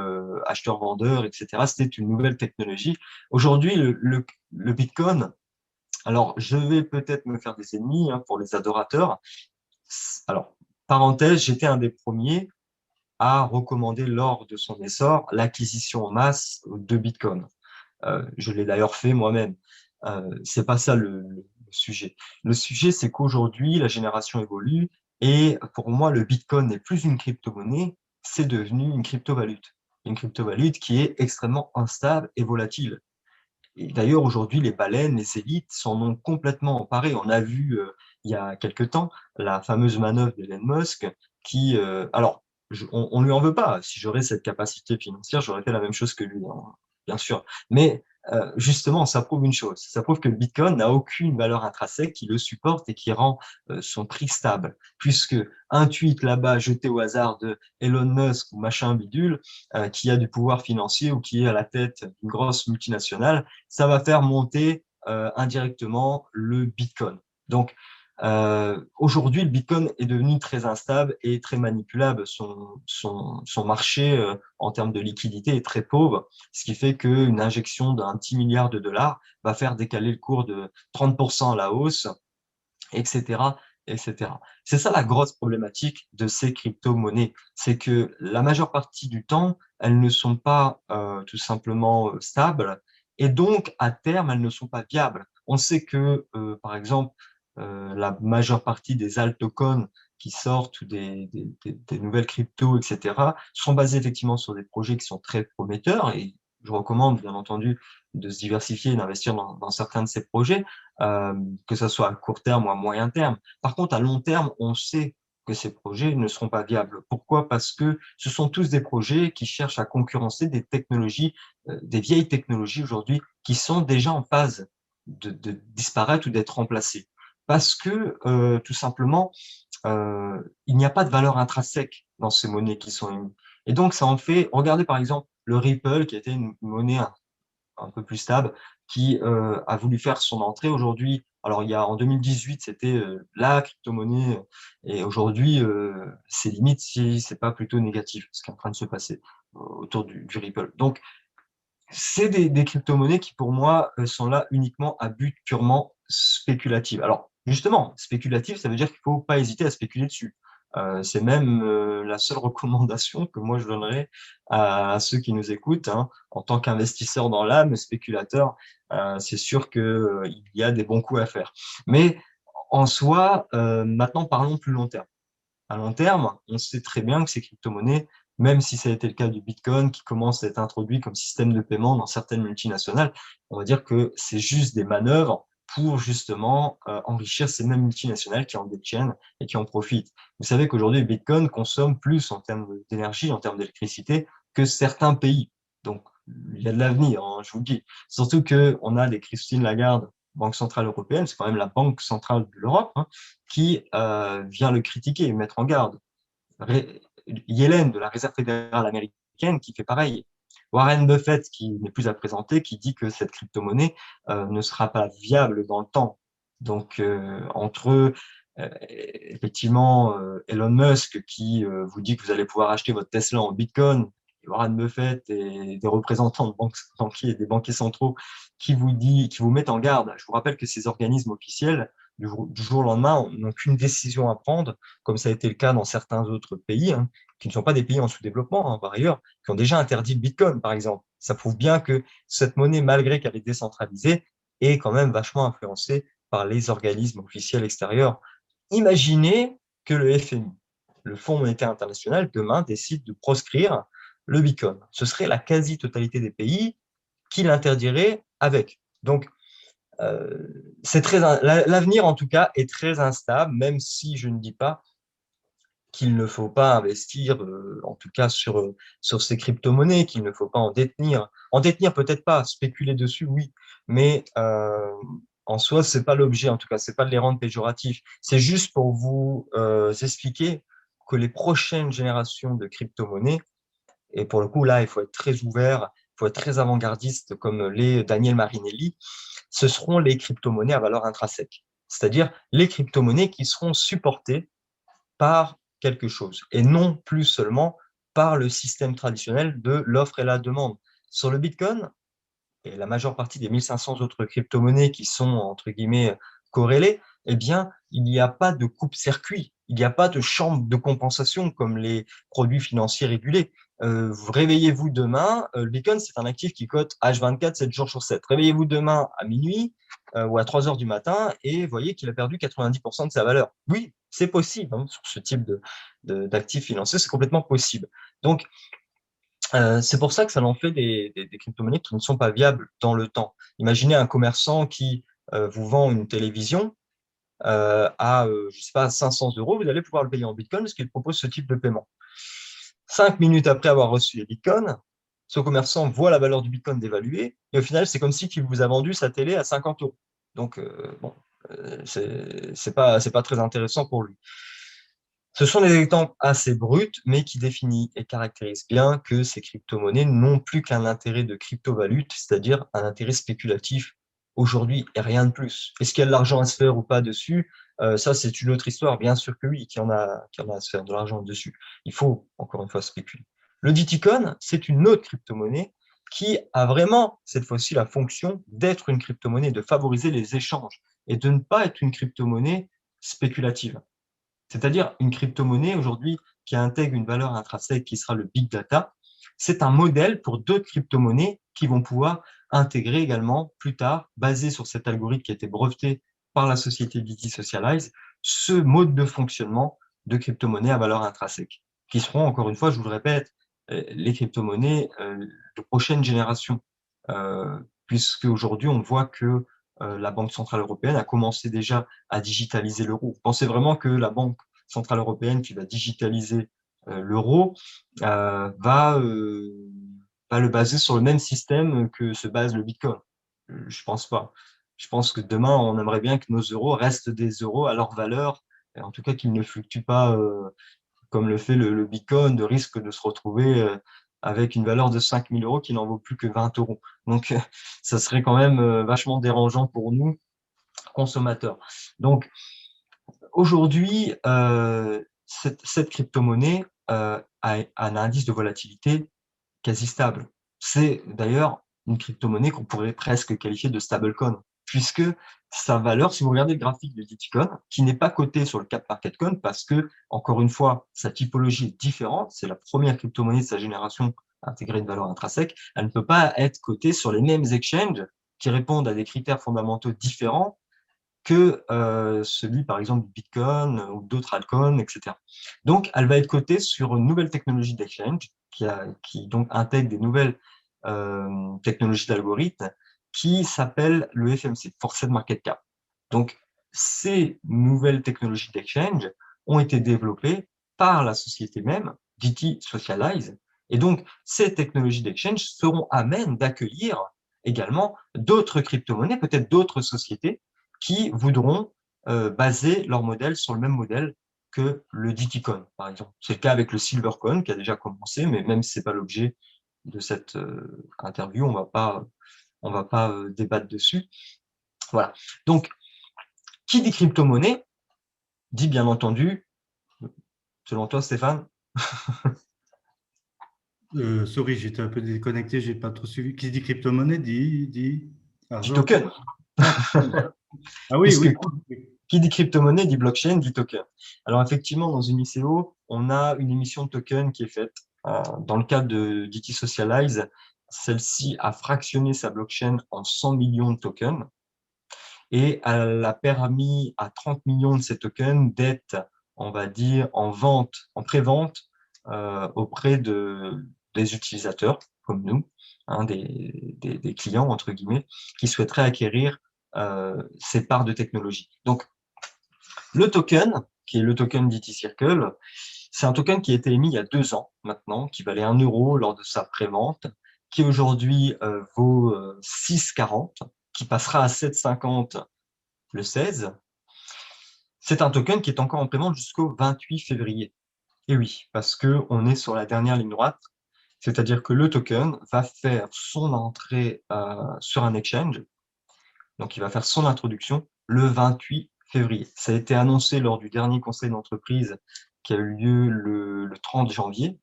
acheteurs-vendeurs, etc. C'était une nouvelle technologie. Aujourd'hui, le Bitcoin, alors je vais peut-être me faire des ennemis pour les adorateurs. Alors, parenthèse, j'étais un des premiers à recommander lors de son essor l'acquisition en masse de Bitcoin. Je l'ai d'ailleurs fait moi-même. C'est pas ça le sujet. Le sujet, c'est qu'aujourd'hui, la génération évolue et pour moi, le Bitcoin n'est plus une crypto-monnaie, c'est devenu une crypto-valute. Une crypto-valute qui est extrêmement instable et volatile. Et d'ailleurs, aujourd'hui, les baleines, les élites s'en ont complètement emparées. On a vu il y a quelque temps la fameuse manœuvre d'Elon Musk qui, alors, on lui en veut pas. Si j'aurais cette capacité financière, j'aurais fait la même chose que lui, hein, bien sûr. Mais justement, ça prouve une chose. Ça prouve que le Bitcoin n'a aucune valeur intrinsèque qui le supporte et qui rend son prix stable. Puisque un tweet là-bas jeté au hasard de Elon Musk ou machin bidule, qui a du pouvoir financier ou qui est à la tête d'une grosse multinationale, ça va faire monter indirectement le Bitcoin. Donc, aujourd'hui, le Bitcoin est devenu très instable et très manipulable. Son marché en termes de liquidité est très pauvre, ce qui fait qu'une injection d'un petit milliard de dollars va faire décaler le cours de 30% à la hausse, etc. etc. C'est ça la grosse problématique de ces crypto-monnaies, c'est que la majeure partie du temps, elles ne sont pas tout simplement stables et donc à terme, elles ne sont pas viables. On sait que, par exemple, la majeure partie des altcoins qui sortent ou des nouvelles cryptos, etc., sont basées effectivement sur des projets qui sont très prometteurs et je recommande bien entendu de se diversifier et d'investir dans certains de ces projets, que ce soit à court terme ou à moyen terme. Par contre, à long terme, on sait que ces projets ne seront pas viables. Pourquoi? Parce que ce sont tous des projets qui cherchent à concurrencer des technologies, des vieilles technologies aujourd'hui qui sont déjà en phase de disparaître ou d'être remplacées. Parce que tout simplement, il n'y a pas de valeur intrinsèque dans ces monnaies qui sont émises. Et donc, ça en fait, regardez par exemple le Ripple, qui était une monnaie un peu plus stable, qui a voulu faire son entrée aujourd'hui. Alors, en 2018, c'était la crypto-monnaie, et aujourd'hui, c'est limite si c'est pas plutôt négatif, ce qui est en train de se passer autour du Ripple. Donc, c'est des crypto-monnaies qui, pour moi, sont là uniquement à but purement spéculatif. Alors, justement, spéculatif, ça veut dire qu'il ne faut pas hésiter à spéculer dessus. C'est même la seule recommandation que moi je donnerais à ceux qui nous écoutent, hein. En tant qu'investisseur dans l'âme, spéculateur, c'est sûr qu'il y a des bons coups à faire. Mais en soi, maintenant parlons plus long terme. À long terme, on sait très bien que ces crypto-monnaies, même si ça a été le cas du Bitcoin qui commence à être introduit comme système de paiement dans certaines multinationales, on va dire que c'est juste des manœuvres pour justement enrichir ces mêmes multinationales qui en détiennent et qui en profitent. Vous savez qu'aujourd'hui, le Bitcoin consomme plus en termes d'énergie, en termes d'électricité, que certains pays. Donc, il y a de l'avenir, hein, je vous le dis. Surtout qu'on a des Christine Lagarde, Banque Centrale Européenne, c'est quand même la banque centrale de l'Europe, hein, qui vient le critiquer et mettre en garde. Yellen de la Réserve fédérale américaine qui fait pareil. Warren Buffett, qui n'est plus à présenter, qui dit que cette crypto-monnaie ne sera pas viable dans le temps. Donc, entre effectivement Elon Musk qui vous dit que vous allez pouvoir acheter votre Tesla en Bitcoin, et Warren Buffett et des représentants de banquiers et des banquiers centraux qui vous mettent en garde. Je vous rappelle que ces organismes officiels, du jour au lendemain, n'ont qu'une décision à prendre, comme ça a été le cas dans certains autres pays, hein, qui ne sont pas des pays en sous-développement, hein, par ailleurs, qui ont déjà interdit le Bitcoin, par exemple. Ça prouve bien que cette monnaie, malgré qu'elle est décentralisée, est quand même vachement influencée par les organismes officiels extérieurs. Imaginez que le FMI, le Fonds monétaire international, demain décide de proscrire le Bitcoin. Ce serait la quasi-totalité des pays qui l'interdiraient avec. Donc, l'avenir, en tout cas, est très instable, même si je ne dis pas qu'il ne faut pas investir, en tout cas sur ces crypto-monnaies, qu'il ne faut pas en détenir. En détenir, peut-être pas, spéculer dessus, oui, mais en soi, c'est pas l'objet, en tout cas, c'est pas de les rendre péjoratifs. C'est juste pour vous expliquer que les prochaines générations de crypto-monnaies, et pour le coup, là, il faut être très ouvert, il faut être très avant-gardiste, comme les Daniel Marinelli, ce seront les crypto-monnaies à valeur intrinsèque, c'est-à-dire les crypto-monnaies qui seront supportées par quelque chose et non plus seulement par le système traditionnel de l'offre et la demande. Sur le Bitcoin et la majeure partie des 1500 autres crypto-monnaies qui sont, entre guillemets, corrélées, eh bien, il n'y a pas de coupe-circuit, il n'y a pas de chambre de compensation comme les produits financiers régulés. Réveillez-vous demain, le Bitcoin, c'est un actif qui cote H24, 7 jours sur 7. Réveillez-vous demain à minuit ou à 3 heures du matin et voyez qu'il a perdu 90% de sa valeur. Oui, c'est possible, hein, sur ce type d'actifs financiers, c'est complètement possible. Donc, c'est pour ça que ça en fait des crypto-monnaies qui ne sont pas viables dans le temps. Imaginez un commerçant qui vous vend une télévision à, je sais pas, 500 euros, vous allez pouvoir le payer en Bitcoin parce qu'il propose ce type de paiement. 5 minutes après avoir reçu les Bitcoins, ce commerçant voit la valeur du Bitcoin dévaluer et au final, c'est comme si il vous a vendu sa télé à 50 euros. Donc, bon, c'est pas très intéressant pour lui. Ce sont des exemples assez bruts, mais qui définissent et caractérisent bien que ces crypto-monnaies n'ont plus qu'un intérêt de crypto-valute, c'est-à-dire un intérêt spéculatif aujourd'hui et rien de plus. Est-ce qu'il y a de l'argent à se faire ou pas dessus? Ça, c'est une autre histoire. Bien sûr que oui, qu'il y en a à se faire de l'argent dessus. Il faut, encore une fois, spéculer. Le Diticon, c'est une autre crypto-monnaie qui a vraiment, cette fois-ci, la fonction d'être une crypto-monnaie, de favoriser les échanges et de ne pas être une crypto-monnaie spéculative. C'est-à-dire une crypto-monnaie aujourd'hui qui intègre une valeur intrinsèque qui sera le big data. C'est un modèle pour d'autres crypto-monnaies qui vont pouvoir intégrer également plus tard, basé sur cet algorithme qui a été breveté par la société DT Socialize, ce mode de fonctionnement de crypto-monnaies à valeur intrinsèque, qui seront, encore une fois, je vous le répète, les crypto-monnaies de prochaine génération, puisque aujourd'hui on voit que la Banque centrale européenne a commencé déjà à digitaliser l'euro. Vous pensez vraiment que la Banque centrale européenne qui va digitaliser l'euro va le baser sur le même système que se base le Bitcoin? Je pense pas. Je pense que demain, on aimerait bien que nos euros restent des euros à leur valeur, et en tout cas qu'ils ne fluctuent pas comme le fait le Bitcoin, de risque de se retrouver avec une valeur de 5 000 euros qui n'en vaut plus que 20 euros. Donc, ça serait quand même vachement dérangeant pour nous, consommateurs. Donc, aujourd'hui, cette crypto-monnaie a un indice de volatilité quasi stable. C'est d'ailleurs une crypto-monnaie qu'on pourrait presque qualifier de stablecoin. puisque sa valeur, si vous regardez le graphique de DTCoin, qui n'est pas coté sur le Cap Market Coin, parce que, encore une fois, sa typologie est différente, c'est la première crypto-monnaie de sa génération à intégrer une valeur intrinsèque, elle ne peut pas être cotée sur les mêmes exchanges qui répondent à des critères fondamentaux différents que celui, par exemple, du Bitcoin ou d'autres altcoins, etc. Donc, elle va être cotée sur une nouvelle technologie d'exchange qui donc intègre des nouvelles technologies d'algorithmes qui s'appelle le FMC, Forced Market Cap. Donc, ces nouvelles technologies d'exchange ont été développées par la société même, DT Socialize, et donc ces technologies d'exchange seront à même d'accueillir également d'autres crypto-monnaies, peut-être d'autres sociétés qui voudront baser leur modèle sur le même modèle que le DTCoin, par exemple. C'est le cas avec le Silvercoin qui a déjà commencé, mais même si ce n'est pas l'objet de cette interview, on va pas débattre dessus. Voilà. Donc, qui dit crypto-monnaie dit bien entendu, selon toi, Stéphane? Sorry, j'étais un peu déconnecté, j'ai pas trop suivi. Qui dit crypto-monnaie dit Dit argent. token. Ah oui, Puisque oui. qui dit crypto-monnaie dit blockchain, dit token. Alors effectivement, dans une ICO, on a une émission de token qui est faite. Dans le cas de DT Socialize, celle-ci a fractionné sa blockchain en 100 millions de tokens et elle a permis à 30 millions de ces tokens d'être, on va dire, en vente, en pré-vente auprès des utilisateurs comme nous, hein, des clients, entre guillemets, qui souhaiteraient acquérir ces parts de technologie. Donc, le token, qui est le token DT Circle, c'est un token qui a été émis il y a 2 ans maintenant, qui valait 1 euro lors de sa prévente, qui aujourd'hui vaut 6,40, qui passera à 7,50 le 16. C'est un token qui est encore en prévente jusqu'au 28 février. Et oui, parce qu'on est sur la dernière ligne droite, c'est-à-dire que le token va faire son entrée sur un exchange, donc il va faire son introduction le 28 février. Ça a été annoncé lors du dernier conseil d'entreprise qui a eu lieu le 30 janvier.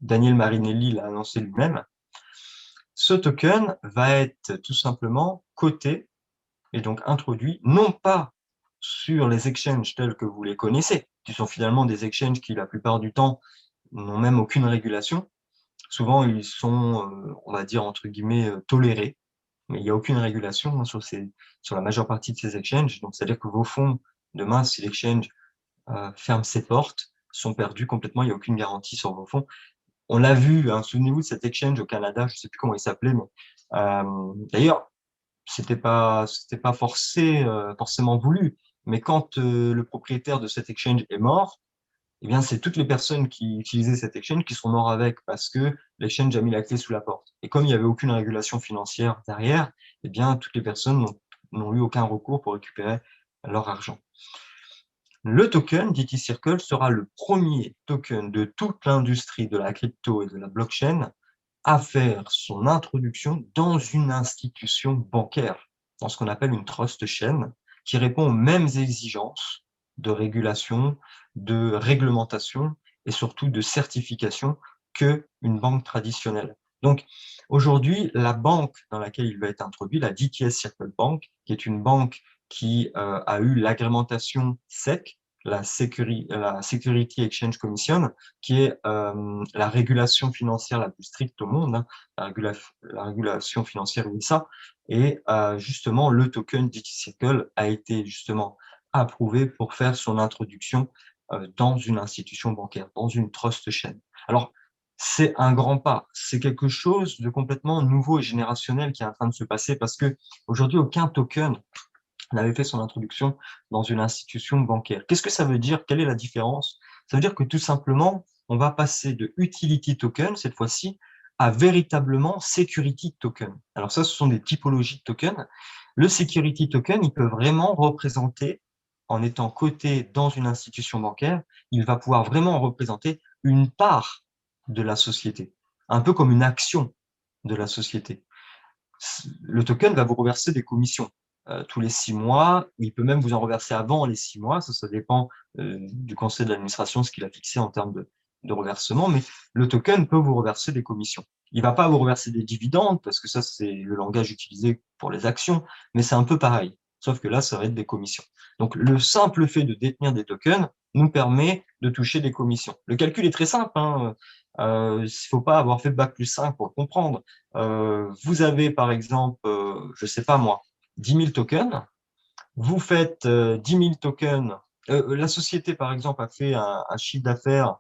Daniel Marinelli l'a annoncé lui-même. Ce token va être tout simplement coté et donc introduit, non pas sur les exchanges tels que vous les connaissez, qui sont finalement des exchanges qui, la plupart du temps, n'ont même aucune régulation. Souvent, ils sont, on va dire, entre guillemets, tolérés, mais il n'y a aucune régulation sur la majeure partie de ces exchanges. Donc, c'est-à-dire que vos fonds, demain, si l'exchange ferme ses portes, sont perdus complètement, il n'y a aucune garantie sur vos fonds. On l'a vu, hein, souvenez-vous de cet exchange au Canada, je ne sais plus comment il s'appelait, mais d'ailleurs, c'était pas forcément voulu. Mais quand le propriétaire de cet exchange est mort, eh bien, c'est toutes les personnes qui utilisaient cet exchange qui sont morts avec parce que l'exchange a mis la clé sous la porte. Et comme il n'y avait aucune régulation financière derrière, eh bien, toutes les personnes n'ont eu aucun recours pour récupérer leur argent. Le token DT Circle sera le premier token de toute l'industrie de la crypto et de la blockchain à faire son introduction dans une institution bancaire, dans ce qu'on appelle une trust chain, qui répond aux mêmes exigences de régulation, de réglementation et surtout de certification qu'une banque traditionnelle. Donc, aujourd'hui, la banque dans laquelle il va être introduit, la DTS Circle Bank, qui est une banque qui a eu l'agrémentation SEC, la Security Exchange Commission, qui est la régulation financière la plus stricte au monde, hein, la régulation financière USA, et justement le token DT Circle a été justement approuvé pour faire son introduction dans une institution bancaire, dans une trust chain. Alors, c'est un grand pas, c'est quelque chose de complètement nouveau et générationnel qui est en train de se passer parce que aujourd'hui aucun token n'avait fait son introduction dans une institution bancaire. Qu'est-ce que ça veut dire? Quelle est la différence? Ça veut dire que tout simplement, on va passer de utility token, cette fois-ci, à véritablement security token. Alors ça, ce sont des typologies de tokens. Le security token, il peut vraiment représenter, en étant coté dans une institution bancaire, il va pouvoir vraiment représenter une part de la société, un peu comme une action de la société. Le token va vous reverser des commissions tous les 6 mois, il peut même vous en reverser avant les 6 mois, ça dépend du conseil d'administration, ce qu'il a fixé en termes de reversement, mais le token peut vous reverser des commissions. Il ne va pas vous reverser des dividendes, parce que ça, c'est le langage utilisé pour les actions, mais c'est un peu pareil, sauf que là, ça va être des commissions. Donc, le simple fait de détenir des tokens nous permet de toucher des commissions. Le calcul est très simple, hein. Il ne faut pas avoir fait bac+5 pour le comprendre. Vous avez, par exemple, je ne sais pas moi, 10 000 tokens, vous faites 10 000 tokens, la société, par exemple, a fait un chiffre d'affaires,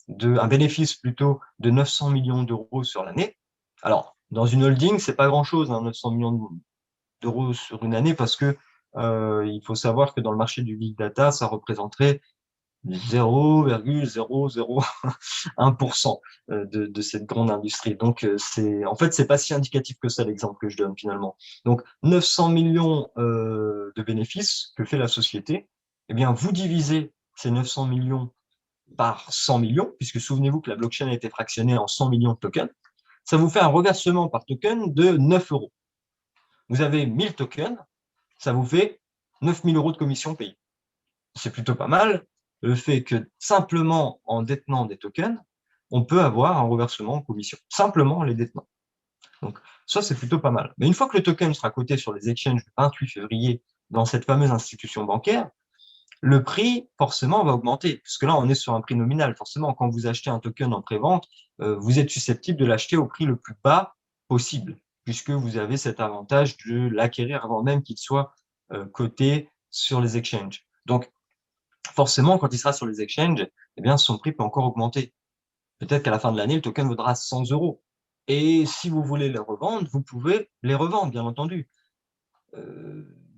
un bénéfice plutôt de 900 millions d'euros sur l'année. Alors, dans une holding, c'est pas grand-chose, hein, 900 millions d'euros sur une année, parce que il faut savoir que dans le marché du big data, ça représenterait 0,001% de cette grande industrie. Donc, en fait, c'est pas si indicatif que ça, l'exemple que je donne finalement. Donc, 900 millions de bénéfices que fait la société, eh bien, vous divisez ces 900 millions par 100 millions, puisque souvenez-vous que la blockchain a été fractionnée en 100 millions de tokens, ça vous fait un reversement par token de 9 euros. Vous avez 1000 tokens, ça vous fait 9 000 euros de commission payée. C'est plutôt pas mal. Le fait que simplement en détenant des tokens, on peut avoir un reversement en commission, simplement en les détenant. Donc ça, c'est plutôt pas mal. Mais une fois que le token sera coté sur les exchanges le 28 février dans cette fameuse institution bancaire, le prix, forcément, va augmenter, puisque là, on est sur un prix nominal. Forcément, quand vous achetez un token en pré-vente, vous êtes susceptible de l'acheter au prix le plus bas possible, puisque vous avez cet avantage de l'acquérir avant même qu'il soit coté sur les exchanges. Donc, forcément, quand il sera sur les exchanges, eh bien, son prix peut encore augmenter. Peut-être qu'à la fin de l'année, le token vaudra 100 euros. Et si vous voulez les revendre, vous pouvez les revendre, bien entendu.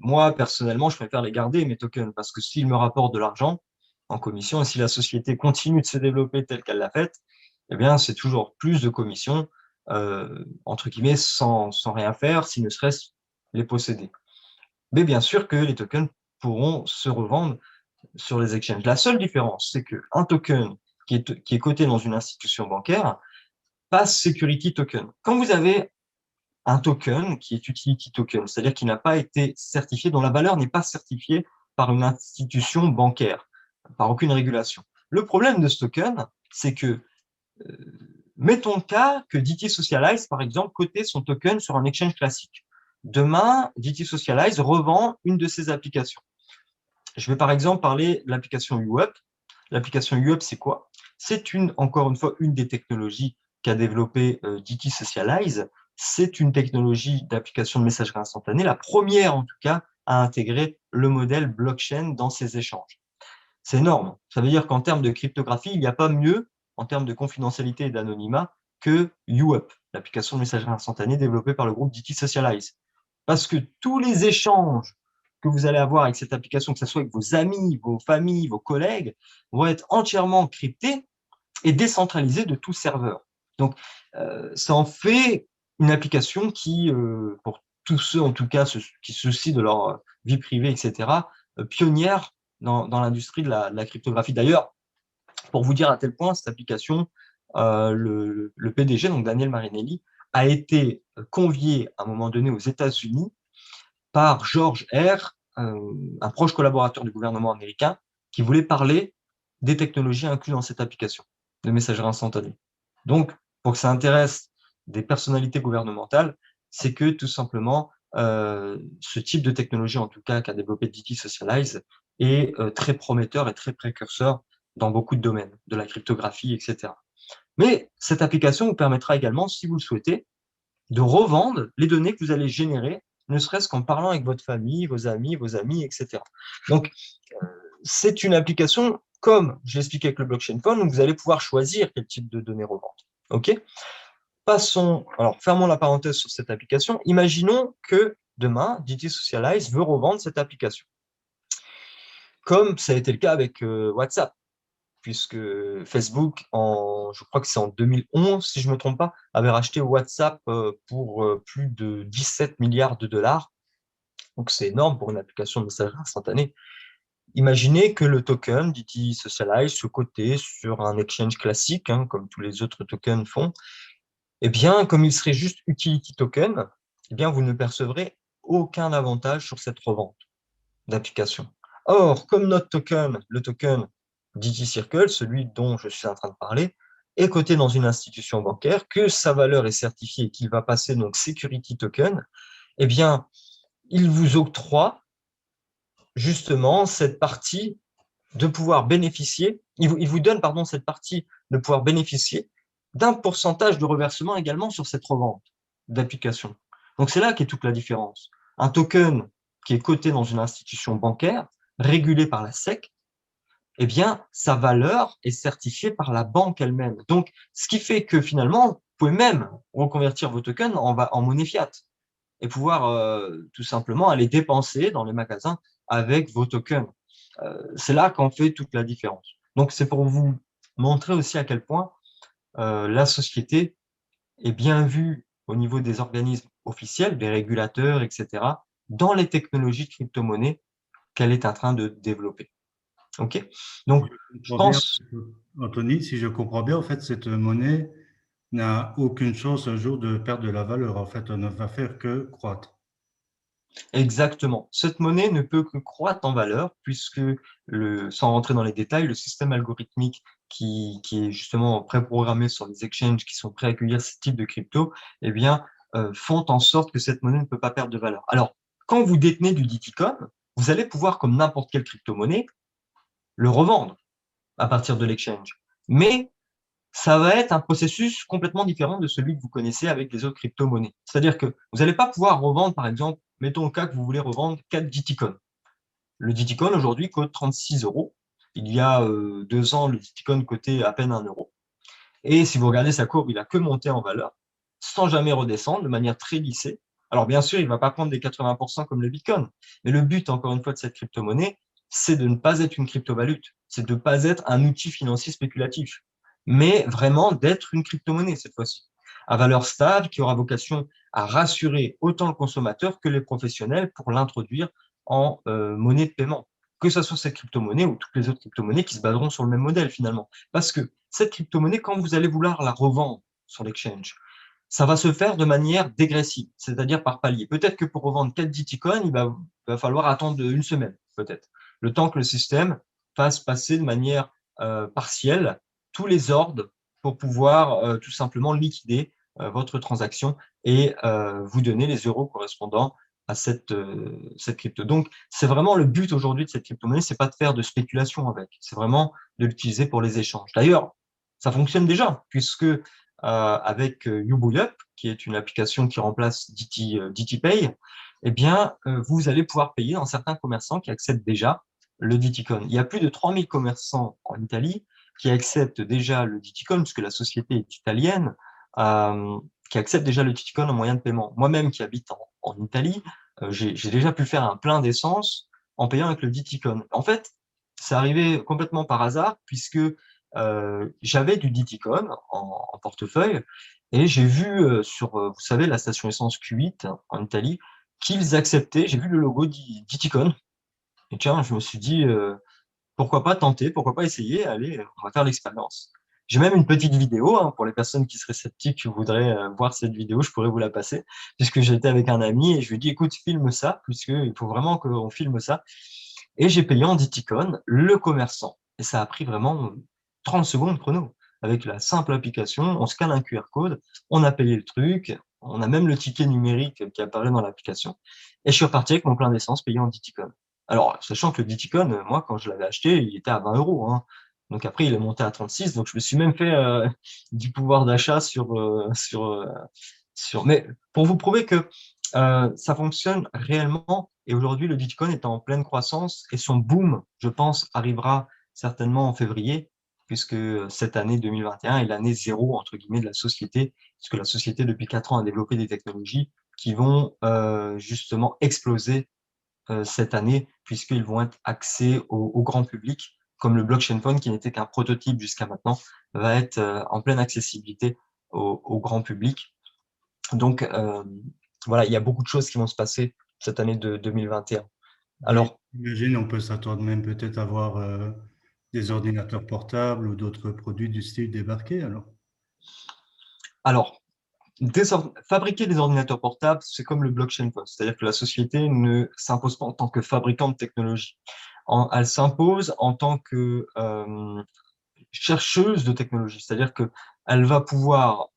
Moi, personnellement, je préfère les garder, mes tokens, parce que s'ils me rapportent de l'argent en commission, et si la société continue de se développer telle qu'elle l'a faite, eh bien, c'est toujours plus de commissions, entre guillemets, sans rien faire, si ne serait-ce les posséder. Mais bien sûr que les tokens pourront se revendre sur les exchanges. La seule différence, c'est qu'un token qui est coté dans une institution bancaire passe security token. Quand vous avez un token qui est utility token, c'est-à-dire qui n'a pas été certifié, dont la valeur n'est pas certifiée par une institution bancaire, par aucune régulation. Le problème de ce token, c'est que, mettons le cas que DT Socialize, par exemple, cotait son token sur un exchange classique. Demain, DT Socialize revend une de ses applications. Je vais par exemple parler de l'application UUp. L'application UUp, c'est quoi? C'est encore une fois, une des technologies qu'a développé DT Socialize. C'est une technologie d'application de messagerie instantanée, la première en tout cas à intégrer le modèle blockchain dans ses échanges. C'est énorme. Ça veut dire qu'en termes de cryptographie, il n'y a pas mieux en termes de confidentialité et d'anonymat que UUp, l'application de messagerie instantanée développée par le groupe DT Socialize. Parce que tous les échanges que vous allez avoir avec cette application, que ce soit avec vos amis, vos familles, vos collègues, vont être entièrement cryptés et décentralisés de tout serveur. Donc, ça en fait une application qui, pour tous ceux en tout cas qui se soucient de leur vie privée, etc., pionnière dans l'industrie de la cryptographie. D'ailleurs, pour vous dire à tel point, cette application, le PDG, donc Daniel Marinelli, a été convié à un moment donné aux États-Unis par George R., un proche collaborateur du gouvernement américain, qui voulait parler des technologies incluses dans cette application de messagerie instantanée. Donc, pour que ça intéresse des personnalités gouvernementales, c'est que tout simplement, ce type de technologie, en tout cas qu'a développé DT Socialize, est très prometteur et très précurseur dans beaucoup de domaines, de la cryptographie, etc. Mais cette application vous permettra également, si vous le souhaitez, de revendre les données que vous allez générer, ne serait-ce qu'en parlant avec votre famille, vos amis, etc. Donc, c'est une application, comme je l'expliquais avec le blockchain phone, où vous allez pouvoir choisir quel type de données revendre. OK? Alors, fermons la parenthèse sur cette application. Imaginons que demain, DT Socialize veut revendre cette application. Comme ça a été le cas avec WhatsApp, puisque Facebook, je crois que c'est en 2011, si je ne me trompe pas, avait racheté WhatsApp pour plus de 17 milliards de dollars. Donc, c'est énorme pour une application de messagerie instantanée. Imaginez que le token DT Socialize se cotait sur un exchange classique, hein, comme tous les autres tokens font. Eh bien, comme il serait juste utility token, eh bien, vous ne percevrez aucun avantage sur cette revente d'application. Or, comme notre token, le token DT Circle, celui dont je suis en train de parler, est coté dans une institution bancaire, que sa valeur est certifiée et qu'il va passer donc security token, eh bien, il vous octroie justement cette partie de pouvoir bénéficier, il vous donne, pardon, cette partie de pouvoir bénéficier d'un pourcentage de reversement également sur cette revente d'application. Donc, c'est là qu'est toute la différence. Un token qui est coté dans une institution bancaire, régulée par la SEC, eh bien, sa valeur est certifiée par la banque elle-même. Donc, ce qui fait que finalement, vous pouvez même reconvertir vos tokens en monnaie fiat et pouvoir tout simplement aller dépenser dans les magasins avec vos tokens. C'est là qu'en fait toute la différence. Donc, c'est pour vous montrer aussi à quel point la société est bien vue au niveau des organismes officiels, des régulateurs, etc., dans les technologies de crypto-monnaie qu'elle est en train de développer. OK? Donc, Si je je comprends bien, pense Anthony, si je comprends bien, en fait, cette monnaie n'a aucune chance un jour de perdre de la valeur. En fait, on ne va faire que croître. exactement. Cette monnaie ne peut que croître en valeur puisque, sans rentrer dans les détails, le système algorithmique qui est justement préprogrammé sur les exchanges qui sont prêts à accueillir ce type de crypto, eh bien, font en sorte que cette monnaie ne peut pas perdre de valeur. Alors, quand vous détenez du Diticoin, vous allez pouvoir, comme n'importe quelle crypto-monnaie, le revendre à partir de l'exchange. Mais ça va être un processus complètement différent de celui que vous connaissez avec les autres crypto-monnaies. C'est-à-dire que vous n'allez pas pouvoir revendre, par exemple, mettons le cas que vous voulez revendre 4 Diticoin. Le Diticoin aujourd'hui coûte 36 euros. Il y a 2 ans, le Diticoin coûtait à peine 1 euro. Et si vous regardez sa courbe, il a que monté en valeur, sans jamais redescendre, de manière très lissée. Alors bien sûr, il ne va pas prendre des 80% comme le Bitcoin. Mais le but, encore une fois, de cette crypto-monnaie, c'est de ne pas être une crypto-valute. C'est de ne pas être un outil financier spéculatif. Mais vraiment d'être une crypto-monnaie cette fois-ci. À valeur stable, qui aura vocation à rassurer autant le consommateur que les professionnels pour l'introduire en monnaie de paiement. Que ce soit cette crypto-monnaie ou toutes les autres crypto-monnaies qui se baseront sur le même modèle finalement. Parce que cette crypto-monnaie, quand vous allez vouloir la revendre sur l'exchange, ça va se faire de manière dégressive, c'est-à-dire par palier. Peut-être que pour revendre 4 Bitcoin, va falloir attendre une semaine, peut-être, le temps que le système fasse passer de manière partielle tous les ordres pour pouvoir tout simplement liquider votre transaction et vous donner les euros correspondant à cette crypto. Donc, c'est vraiment le but aujourd'hui de cette crypto-monnaie, c'est pas de faire de spéculation avec, c'est vraiment de l'utiliser pour les échanges. D'ailleurs, ça fonctionne déjà, puisque avec YouBuyUp, qui est une application qui remplace DTPay, eh bien, vous allez pouvoir payer dans certains commerçants qui acceptent déjà le Diticoin. Il y a plus de 3000 commerçants en Italie qui acceptent déjà le Diticoin, puisque la société est italienne, qui acceptent déjà le Diticoin en moyen de paiement. Moi-même qui habite en Italie, j'ai déjà pu faire un plein d'essence en payant avec le Diticoin. En fait, c'est arrivé complètement par hasard, puisque j'avais du Diticoin en portefeuille et j'ai vu sur, vous savez, la station essence Q8 en Italie, qu'ils acceptaient, j'ai vu le logo Diticoin. Et tiens, je me suis dit, pourquoi pas tenter, pourquoi pas essayer, allez, on va faire l'expérience. J'ai même une petite vidéo hein, pour les personnes qui seraient sceptiques, qui voudraient voir cette vidéo, je pourrais vous la passer, puisque j'étais avec un ami et je lui ai dit, écoute, filme ça, puisqu'il faut vraiment qu'on filme ça. Et j'ai payé en Diticoin le commerçant. Et ça a pris vraiment 30 secondes chrono. Avec la simple application, on scanne un QR code, on a payé le truc, on a même le ticket numérique qui apparaît dans l'application. Et je suis reparti avec mon plein d'essence payé en Diticoin. Alors, sachant que le Diticoin, moi, quand je l'avais acheté, il était à 20 euros. Hein. Donc après, il est monté à 36. Donc je me suis même fait du pouvoir d'achat sur. Mais pour vous prouver que ça fonctionne réellement. Et aujourd'hui, le Bitcoin est en pleine croissance et son boom, je pense, arrivera certainement en février, puisque cette année 2021 est l'année zéro, entre guillemets, de la société, puisque la société, depuis 4 ans, a développé des technologies qui vont justement exploser cette année, puisqu'ils vont être axés au grand public, comme le blockchain phone, qui n'était qu'un prototype jusqu'à maintenant, va être en pleine accessibilité au grand public. Donc, voilà, il y a beaucoup de choses qui vont se passer cette année de 2021. Oui, Alors, j'imagine on peut s'attendre même peut-être à voir des ordinateurs portables ou d'autres produits du style débarquer alors. alors fabriquer des ordinateurs portables, c'est comme le blockchain phone, c'est-à-dire que la société ne s'impose pas en tant que fabricant de technologie. Elle s'impose en tant que chercheuse de technologie, c'est-à-dire qu'elle va pouvoir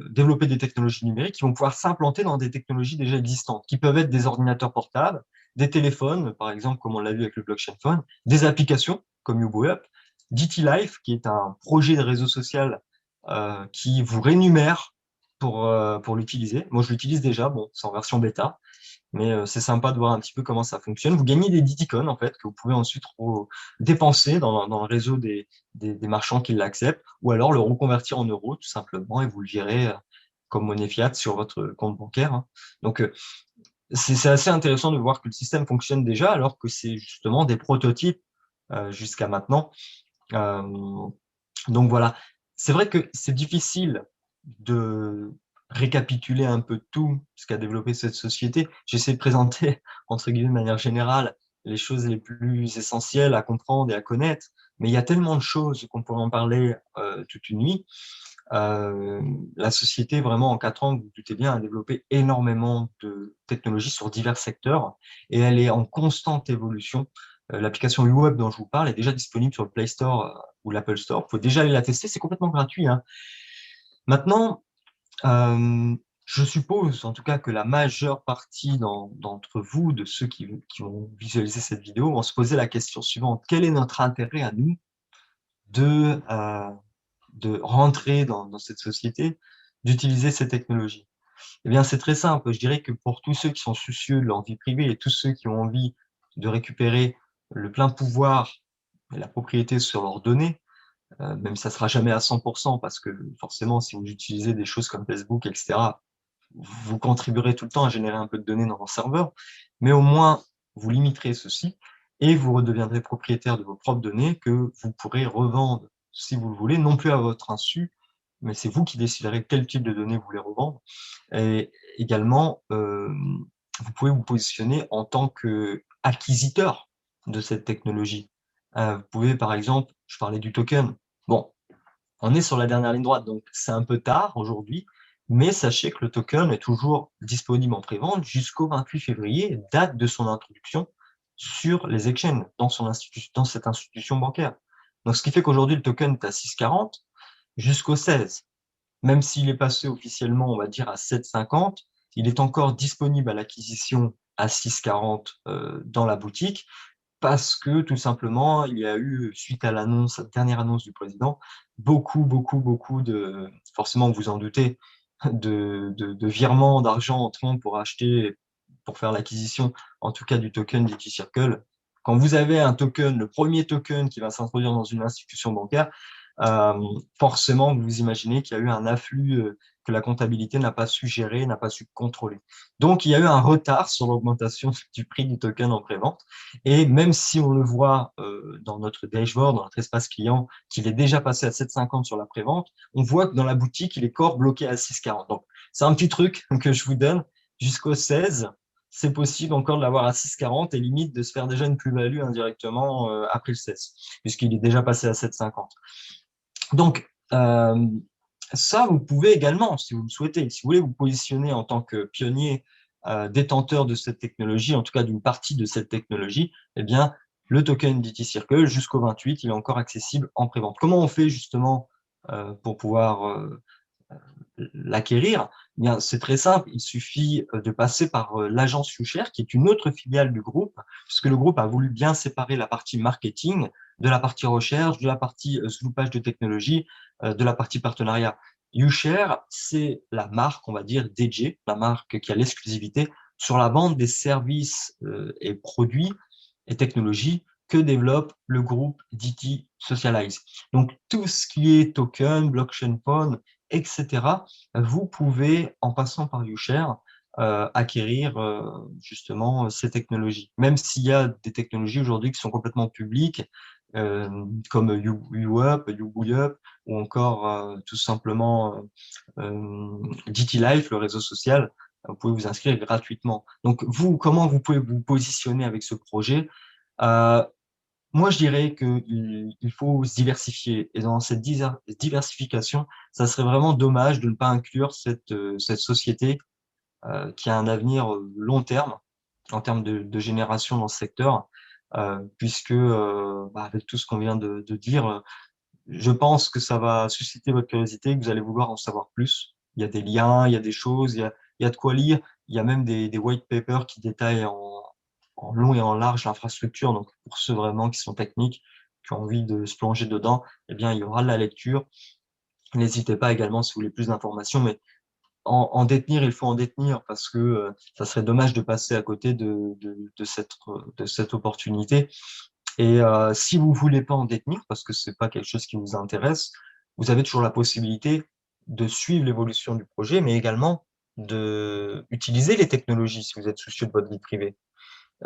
développer des technologies numériques qui vont pouvoir s'implanter dans des technologies déjà existantes, qui peuvent être des ordinateurs portables, des téléphones, par exemple, comme on l'a vu avec le blockchain phone, des applications comme YouBoyUp, DT Life, qui est un projet de réseau social qui vous rémunère pour l'utiliser. Moi, je l'utilise déjà, bon, c'est en version bêta, mais c'est sympa de voir un petit peu comment ça fonctionne. Vous gagnez des Diticon, en fait, que vous pouvez ensuite dépenser dans le réseau des marchands qui l'acceptent, ou alors le reconvertir en euros, tout simplement, et vous le virez comme monnaie fiat sur votre compte bancaire, hein. Donc, c'est assez intéressant de voir que le système fonctionne déjà, alors que c'est justement des prototypes jusqu'à maintenant. Donc voilà, c'est vrai que c'est difficile de récapituler un peu tout ce qu'a développé cette société. J'essaie de présenter, entre guillemets, de manière générale, les choses les plus essentielles à comprendre et à connaître, mais il y a tellement de choses qu'on pourrait en parler toute une nuit. La société, vraiment, en 4 ans, vous vous doutez bien, a développé énormément de technologies sur divers secteurs et elle est en constante évolution. L'application YouWeb dont je vous parle est déjà disponible sur le Play Store ou l'Apple Store. Il faut déjà aller la tester, c'est complètement gratuit, hein. Maintenant, je suppose en tout cas que la majeure partie d'entre vous, de ceux qui vont visualiser cette vidéo, vont se poser la question suivante. Quel est notre intérêt à nous de rentrer dans cette société, d'utiliser ces technologies? Eh bien, c'est très simple. Je dirais que pour tous ceux qui sont soucieux de leur vie privée et tous ceux qui ont envie de récupérer le plein pouvoir et la propriété sur leurs données, même si ça sera jamais à 100%, parce que forcément, si vous utilisez des choses comme Facebook, etc., vous contribuerez tout le temps à générer un peu de données dans vos serveurs, mais au moins, vous limiterez ceci et vous redeviendrez propriétaire de vos propres données que vous pourrez revendre si vous le voulez, non plus à votre insu, mais c'est vous qui déciderez quel type de données vous voulez revendre. Et également, vous pouvez vous positionner en tant qu'acquisiteur de cette technologie. Vous pouvez, par exemple, je parlais du token. Bon, on est sur la dernière ligne droite, donc c'est un peu tard aujourd'hui, mais sachez que le token est toujours disponible en prévente jusqu'au 28 février, date de son introduction sur les exchanges, dans cette institution bancaire. Donc, ce qui fait qu'aujourd'hui, le token est à 6,40 jusqu'au 16. Même s'il est passé officiellement, on va dire, à 7,50, il est encore disponible à l'acquisition à 6,40 dans la boutique, parce que tout simplement, il y a eu, suite à l'annonce, la dernière annonce du président, beaucoup de, forcément vous en doutez, de virements d'argent entrant pour acheter, pour faire l'acquisition, en tout cas du token DT Circle. Quand vous avez un token, le premier token qui va s'introduire dans une institution bancaire, forcément, vous imaginez qu'il y a eu un afflux que la comptabilité n'a pas su gérer, n'a pas su contrôler. Donc, il y a eu un retard sur l'augmentation du prix du token en prévente. Et même si on le voit dans notre dashboard, dans notre espace client, qu'il est déjà passé à 7,50 sur la prévente, on voit que dans la boutique, il est encore bloqué à 6,40. Donc, c'est un petit truc que je vous donne. Jusqu'au 16, c'est possible encore de l'avoir à 6,40 et limite de se faire déjà une plus-value indirectement après le 16, puisqu'il est déjà passé à 7,50. Donc, ça, vous pouvez également, si vous le souhaitez, si vous voulez vous positionner en tant que pionnier détenteur de cette technologie, en tout cas d'une partie de cette technologie, eh bien, le token DT Circle, jusqu'au 28, il est encore accessible en prévente. Comment on fait justement pour pouvoir l'acquérir? Eh bien, c'est très simple, il suffit de passer par l'agence YouShare, qui est une autre filiale du groupe, puisque le groupe a voulu bien séparer la partie marketing de la partie recherche, de la partie sloupage de technologie, de la partie partenariat. YouShare, c'est la marque, on va dire, dédiée, la marque qui a l'exclusivité sur la vente des services et produits et technologies que développe le groupe DT Socialize. Donc, tout ce qui est token, blockchain phone, etc., vous pouvez, en passant par YouShare, acquérir justement ces technologies. Même s'il y a des technologies aujourd'hui qui sont complètement publiques, comme YouUp, YouBoyUp, ou encore tout simplement DT Life, le réseau social, vous pouvez vous inscrire gratuitement. Donc vous, comment vous pouvez vous positionner avec ce projet? Moi, je dirais qu'il faut se diversifier. Et dans cette diversification, ça serait vraiment dommage de ne pas inclure cette société qui a un avenir long terme en termes de génération dans ce secteur. puisque avec tout ce qu'on vient de dire, je pense que ça va susciter votre curiosité, que vous allez vouloir en savoir plus. Il y a des liens, il y a des choses, il y a de quoi lire. Il y a même des white papers qui détaillent en long et en large l'infrastructure. Donc, pour ceux vraiment qui sont techniques, qui ont envie de se plonger dedans, eh bien, il y aura de la lecture. N'hésitez pas également si vous voulez plus d'informations, mais en détenir, il faut en détenir parce que ça serait dommage de passer à côté de cette opportunité. Et si vous voulez pas en détenir, parce que c'est pas quelque chose qui vous intéresse, vous avez toujours la possibilité de suivre l'évolution du projet, mais également de utiliser les technologies si vous êtes soucieux de votre vie privée.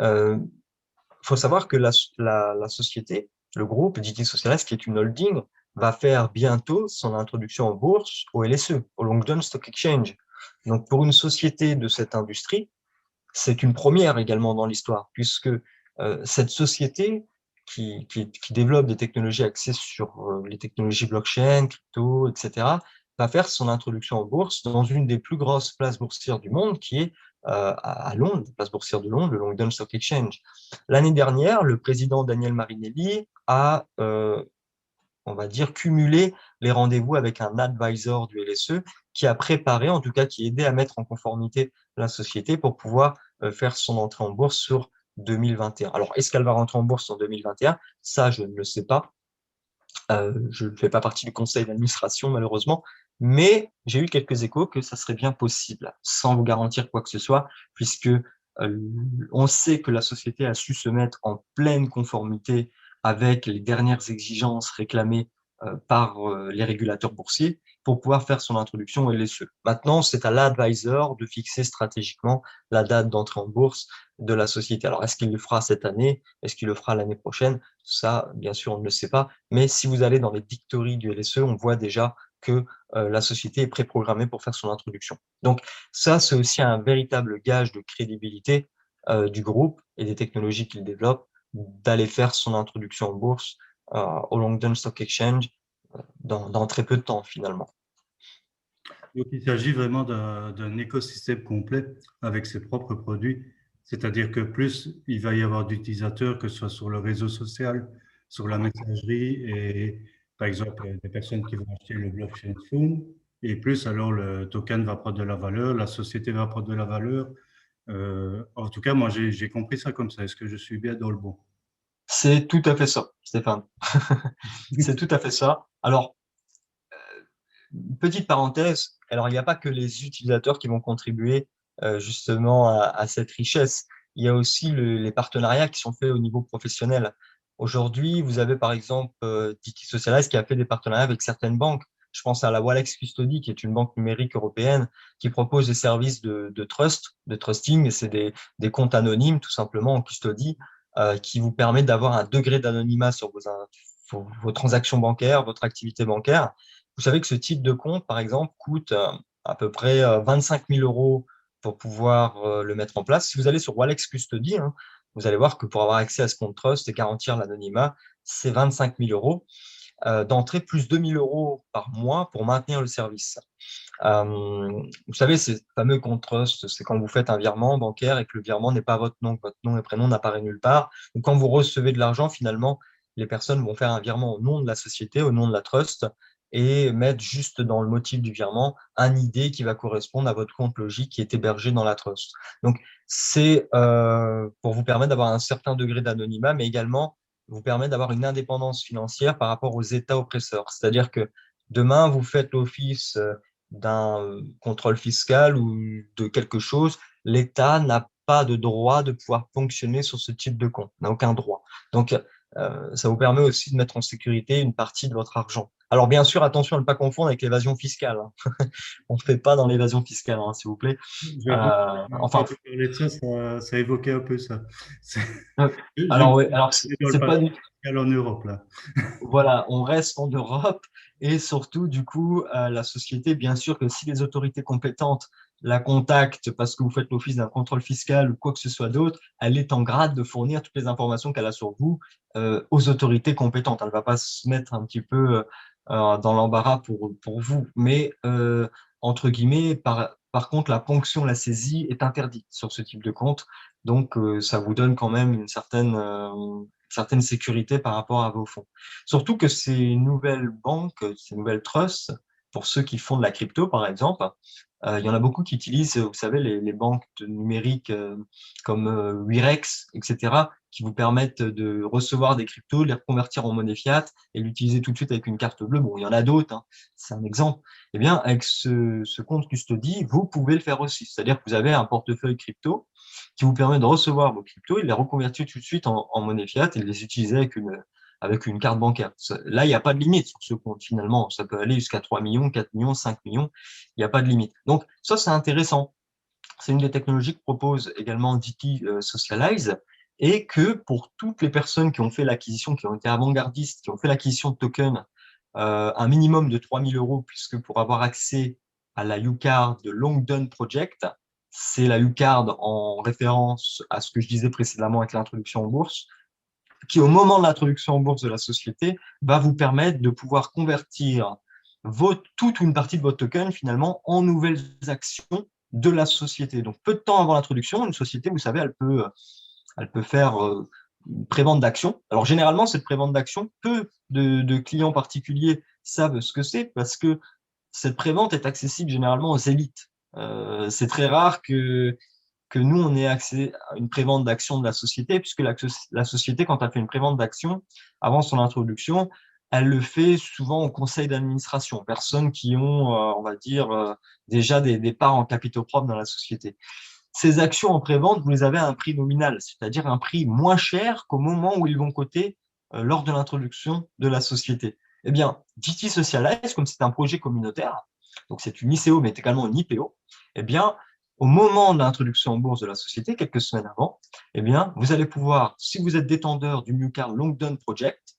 Il faut savoir que la société, le groupe DT Socialist, qui est une holding, va faire bientôt son introduction en bourse au LSE, au London Stock Exchange. Donc, pour une société de cette industrie, c'est une première également dans l'histoire, puisque cette société qui développe des technologies axées sur les technologies blockchain, crypto, etc., va faire son introduction en bourse dans une des plus grosses places boursières du monde, qui est à Londres, la place boursière de Londres, le London Stock Exchange. L'année dernière, le président Daniel Marinelli a, on va dire, cumulé les rendez-vous avec un advisor du LSE qui a préparé, en tout cas qui aidait à mettre en conformité la société pour pouvoir faire son entrée en bourse sur 2021. Alors, est-ce qu'elle va rentrer en bourse en 2021? Ça, je ne le sais pas. Je ne fais pas partie du conseil d'administration, malheureusement, mais j'ai eu quelques échos que ça serait bien possible, sans vous garantir quoi que ce soit, puisque on sait que la société a su se mettre en pleine conformité avec les dernières exigences réclamées par les régulateurs boursiers pour pouvoir faire son introduction au LSE. Maintenant, c'est à l'advisor de fixer stratégiquement la date d'entrée en bourse de la société. Alors, est-ce qu'il le fera cette année? Est-ce qu'il le fera l'année prochaine? Ça, bien sûr, on ne le sait pas. Mais si vous allez dans les dictories du LSE, on voit déjà que la société est préprogrammée pour faire son introduction. Donc, ça, c'est aussi un véritable gage de crédibilité du groupe et des technologies qu'il développe d'aller faire son introduction en bourse au London Stock Exchange dans très peu de temps, finalement. Donc, il s'agit vraiment d'un écosystème complet avec ses propres produits. C'est-à-dire que plus il va y avoir d'utilisateurs, que ce soit sur le réseau social, sur la messagerie, et par exemple, des personnes qui vont acheter le blockchain phone, et plus alors le token va prendre de la valeur, la société va prendre de la valeur. En tout cas, moi, j'ai compris ça comme ça. Est-ce que je suis bien dans le bon? C'est tout à fait ça, Stéphane. C'est tout à fait ça. Alors, petite parenthèse, alors il n'y a pas que les utilisateurs qui vont contribuer justement à cette richesse. Il y a aussi les partenariats qui sont faits au niveau professionnel. Aujourd'hui, vous avez par exemple Diti Socialize qui a fait des partenariats avec certaines banques. Je pense à la Walex Custody, qui est une banque numérique européenne qui propose des services de trust, de trusting. C'est des comptes anonymes, tout simplement, en custody, qui vous permet d'avoir un degré d'anonymat sur vos transactions bancaires, votre activité bancaire. Vous savez que ce type de compte, par exemple, coûte à peu près 25 000 euros pour pouvoir le mettre en place. Si vous allez sur Walex Custody, hein, vous allez voir que pour avoir accès à ce compte trust et garantir l'anonymat, c'est 25 000 euros d'entrée plus 2 000 euros par mois pour maintenir le service. Vous savez, ces fameux comptes trust, c'est quand vous faites un virement bancaire et que le virement n'est pas votre nom, que votre nom et prénom n'apparaît nulle part. Ou quand vous recevez de l'argent, finalement, les personnes vont faire un virement au nom de la société, au nom de la trust, et mettre juste dans le motif du virement un ID qui va correspondre à votre compte logique qui est hébergé dans la trust. Donc, c'est pour vous permettre d'avoir un certain degré d'anonymat, mais également vous permet d'avoir une indépendance financière par rapport aux États oppresseurs. C'est-à-dire que demain, vous faites l'office d'un contrôle fiscal ou de quelque chose, l'État n'a pas de droit de pouvoir fonctionner sur ce type de compte, n'a aucun droit. Donc, ça vous permet aussi de mettre en sécurité une partie de votre argent. Alors, bien sûr, attention à ne pas confondre avec l'évasion fiscale. Hein. On ne fait pas dans l'évasion fiscale, hein, s'il vous plaît. J'avoue, Enfin, quand tu parlais de ça, ça évoquait un peu ça. C'est- euh, Je me alors, oui, suis alors dans le c'est pas du paradis fiscal en Europe, là. Voilà, on reste en Europe et surtout, du coup, la société, bien sûr que si les autorités compétentes la contactent parce que vous faites l'office d'un contrôle fiscal ou quoi que ce soit d'autre, elle est en grade de fournir toutes les informations qu'elle a sur vous aux autorités compétentes. Elle ne va pas se mettre un petit peu dans l'embarras pour vous. Mais, entre guillemets, par contre, la ponction, la saisie est interdite sur ce type de compte. Donc, ça vous donne quand même une certaine sécurité par rapport à vos fonds. Surtout que ces nouvelles banques, ces nouvelles trusts, pour ceux qui font de la crypto, par exemple, il y en a beaucoup qui utilisent, vous savez, les banques numériques comme Wirex, etc., qui vous permettent de recevoir des cryptos, de les reconvertir en monnaie fiat et l'utiliser tout de suite avec une carte bleue. Bon, il y en a d'autres, hein, c'est un exemple. Eh bien, avec ce compte custody, vous pouvez le faire aussi. C'est-à-dire que vous avez un portefeuille crypto qui vous permet de recevoir vos cryptos et de les reconvertir tout de suite en monnaie fiat et de les utiliser avec une carte bancaire. Là, il n'y a pas de limite sur ce compte, finalement. Ça peut aller jusqu'à 3 millions, 4 millions, 5 millions. Il n'y a pas de limite. Donc, ça, c'est intéressant. C'est une des technologies que propose également DT Socialize et que pour toutes les personnes qui ont fait l'acquisition, qui ont été avant-gardistes, qui ont fait l'acquisition de tokens, un minimum de 3 000 euros, puisque pour avoir accès à la UCard de Longdon Project, c'est la UCard en référence à ce que je disais précédemment avec l'introduction en bourse, qui, au moment de l'introduction en bourse de la société, va vous permettre de pouvoir convertir toute ou une partie de votre token, finalement, en nouvelles actions de la société. Donc, peu de temps avant l'introduction, une société, vous savez, elle peut faire une prévente d'actions. Alors, généralement, cette prévente d'actions, peu de clients particuliers savent ce que c'est parce que cette prévente est accessible généralement aux élites. C'est très rare que nous, on ait accès à une prévente d'actions de la société, puisque la société, quand elle fait une prévente d'actions, avant son introduction, elle le fait souvent au conseil d'administration, personnes qui ont, on va dire, déjà des parts en capitaux propres dans la société. Ces actions en prévente, vous les avez à un prix nominal, c'est-à-dire un prix moins cher qu'au moment où ils vont coter lors de l'introduction de la société. Eh bien, DT Socialize, comme c'est un projet communautaire, donc c'est une ICO, mais également une IPO, eh bien, au moment de l'introduction en bourse de la société, quelques semaines avant, eh bien, vous allez pouvoir, si vous êtes détenteur du Newcard Longdon Project,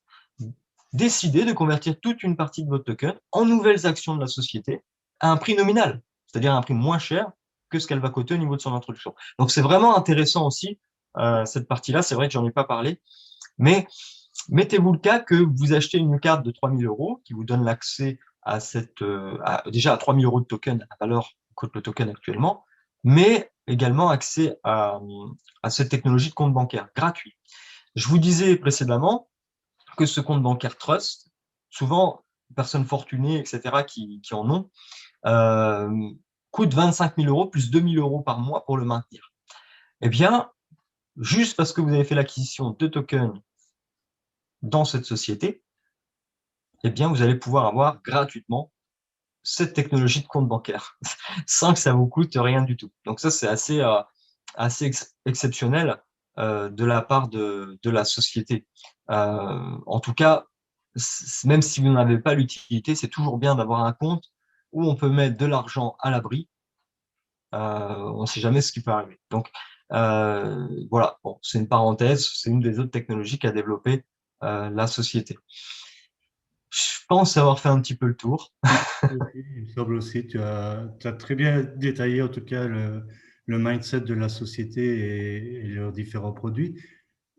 décider de convertir toute une partie de votre token en nouvelles actions de la société à un prix nominal, c'est-à-dire un prix moins cher que ce qu'elle va coter au niveau de son introduction. Donc, c'est vraiment intéressant aussi, cette partie-là. C'est vrai que j'en ai pas parlé, mais mettez-vous le cas que vous achetez une carte de 3 000 euros qui vous donne l'accès à déjà à 3 000 euros de token, à valeur coûte le token actuellement, mais également accès à cette technologie de compte bancaire gratuit. Je vous disais précédemment que ce compte bancaire trust, souvent, personnes fortunées, etc., qui en ont, coûte 25 000 euros plus 2 000 euros par mois pour le maintenir. Eh bien, juste parce que vous avez fait l'acquisition de tokens dans cette société, eh bien, vous allez pouvoir avoir gratuitement cette technologie de compte bancaire sans que ça vous coûte rien du tout. Donc ça, c'est assez exceptionnel de la part de la société. En tout cas, même si vous n'avez pas l'utilité, c'est toujours bien d'avoir un compte où on peut mettre de l'argent à l'abri. On ne sait jamais ce qui peut arriver. Donc voilà, bon, c'est une parenthèse, c'est une des autres technologies qu'a développé la société. Je pense avoir fait un petit peu le tour. Il me semble aussi, tu as très bien détaillé en tout cas le mindset de la société et leurs différents produits.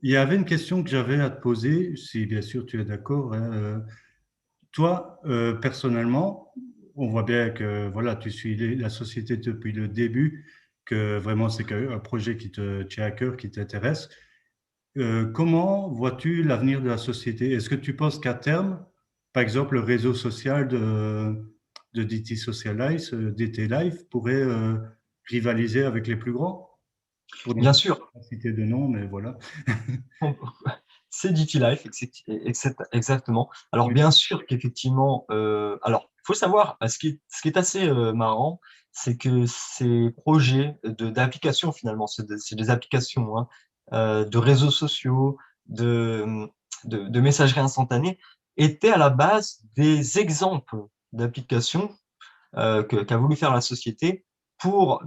Il y avait une question que j'avais à te poser, si bien sûr tu es d'accord, hein. Toi, personnellement, on voit bien que voilà, tu suis la société depuis le début, que vraiment c'est un projet qui te tient à cœur, qui t'intéresse. Comment vois-tu l'avenir de la société? Est-ce que tu penses qu'à terme, par exemple, le réseau social de DT Socialize, DT Live, pourrait rivaliser avec les plus grands? Pour ne Bien sûr, pas citer de nom, mais voilà. c'est DT Life, exactement. Alors, bien sûr qu'effectivement, alors, il faut savoir, ce qui est assez marrant, c'est que ces projets d'applications, finalement, c'est des applications hein, de réseaux sociaux, de messagerie instantanée, étaient à la base des exemples d'applications qu'a voulu faire la société pour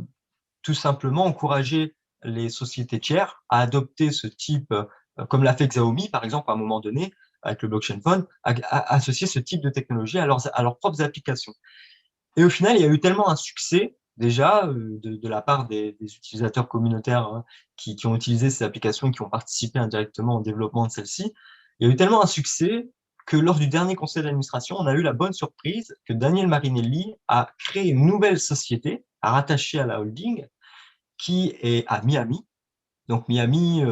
tout simplement encourager les sociétés tiers à adopter ce type, comme l'a fait Xiaomi, par exemple, à un moment donné, avec le blockchain phone, à associer ce type de technologie à leurs propres applications. Et au final, il y a eu tellement un succès, déjà, de la part des utilisateurs communautaires hein, qui ont utilisé ces applications et qui ont participé indirectement au développement de celles-ci. Il y a eu tellement un succès que lors du dernier conseil d'administration, on a eu la bonne surprise que Daniel Marinelli a créé une nouvelle société à rattacher à la holding qui est à Miami Donc Miami,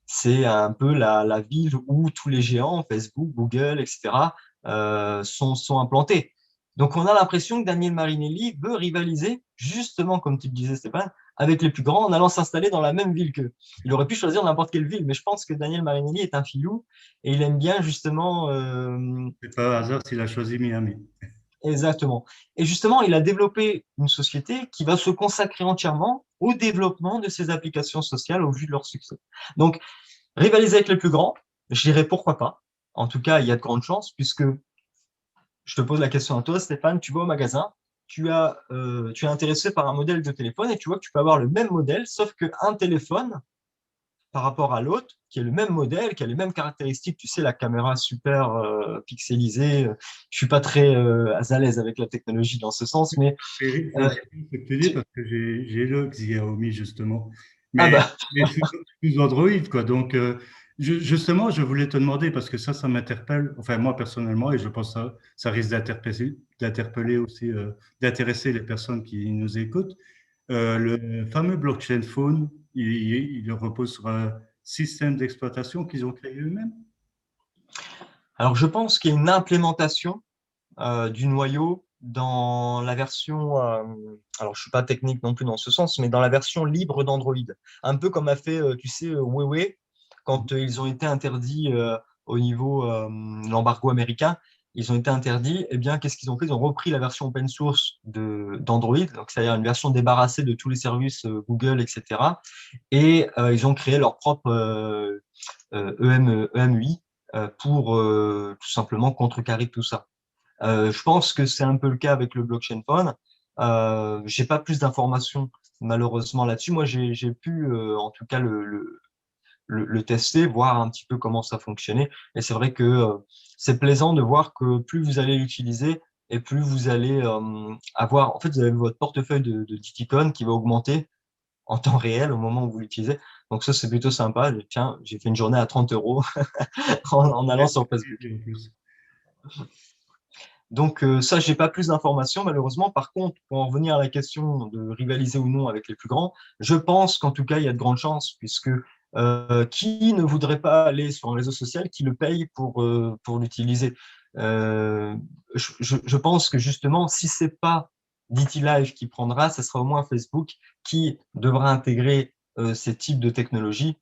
c'est un peu la ville où tous les géants, Facebook, Google, etc., sont implantés. Donc on a l'impression que Daniel Marinelli veut rivaliser, justement, comme tu le disais, Stéphane, avec les plus grands en allant s'installer dans la même ville qu'eux. Il aurait pu choisir n'importe quelle ville, mais je pense que Daniel Marinelli est un filou et il aime bien justement C'est pas un hasard s'il a choisi Miami. exactement. Et justement, il a développé une société qui va se consacrer entièrement au développement de ces applications sociales au vu de leur succès. Donc, rivaliser avec les plus grands, je dirais pourquoi pas. En tout cas, il y a de grandes chances, puisque je te pose la question à toi, Stéphane, tu vas au magasin, tu es intéressé par un modèle de téléphone et tu vois que tu peux avoir le même modèle, sauf qu'un téléphone par rapport à l'autre, qui est le même modèle, qui a les mêmes caractéristiques. Tu sais, la caméra super pixelisée. Je suis pas très à l'aise avec la technologie dans ce sens, mais euh, Félicitations ce que tu dis tu- parce que j'ai le Xiaomi justement, ah mais, bah mais sous Android quoi. Donc justement, je voulais te demander parce que ça m'interpelle, enfin moi personnellement, et je pense que ça risque d'interpeller aussi, d'intéresser les personnes qui nous écoutent. Le fameux blockchain phone, il repose sur un système d'exploitation qu'ils ont créé eux-mêmes. alors je pense qu'il y a une implémentation du noyau dans la version, alors je suis pas technique non plus dans ce sens, mais dans la version libre d'Android. Un peu comme a fait, tu sais, Huawei, quand ils ont été interdits au niveau l'embargo américain, ils ont été interdits, eh bien, qu'est-ce qu'ils ont fait? Ils ont repris la version open source d'Android, donc c'est-à-dire une version débarrassée de tous les services Google, etc. Et ils ont créé leur propre EMUI pour tout simplement contrecarrer tout ça. Je pense que c'est un peu le cas avec le blockchain phone. J'ai pas plus d'informations malheureusement là-dessus. Moi, j'ai pu en tout cas le tester, voir un petit peu comment ça fonctionnait. Et c'est vrai que c'est plaisant de voir que plus vous allez l'utiliser et plus vous allez avoir, en fait, vous avez votre portefeuille de Didicon qui va augmenter en temps réel au moment où vous l'utilisez. Donc ça, c'est plutôt sympa. Tiens, j'ai fait une journée à 30 euros en allant sur Facebook. En plus. Donc ça, j'ai pas plus d'informations malheureusement. Par contre, pour en revenir à la question de rivaliser ou non avec les plus grands, je pense qu'en tout cas, il y a de grandes chances puisque qui ne voudrait pas aller sur un réseau social qui le paye pour l'utiliser? Euh, je pense que justement, si c'est pas DT Live qui prendra, ce sera au moins Facebook qui devra intégrer ces types de technologies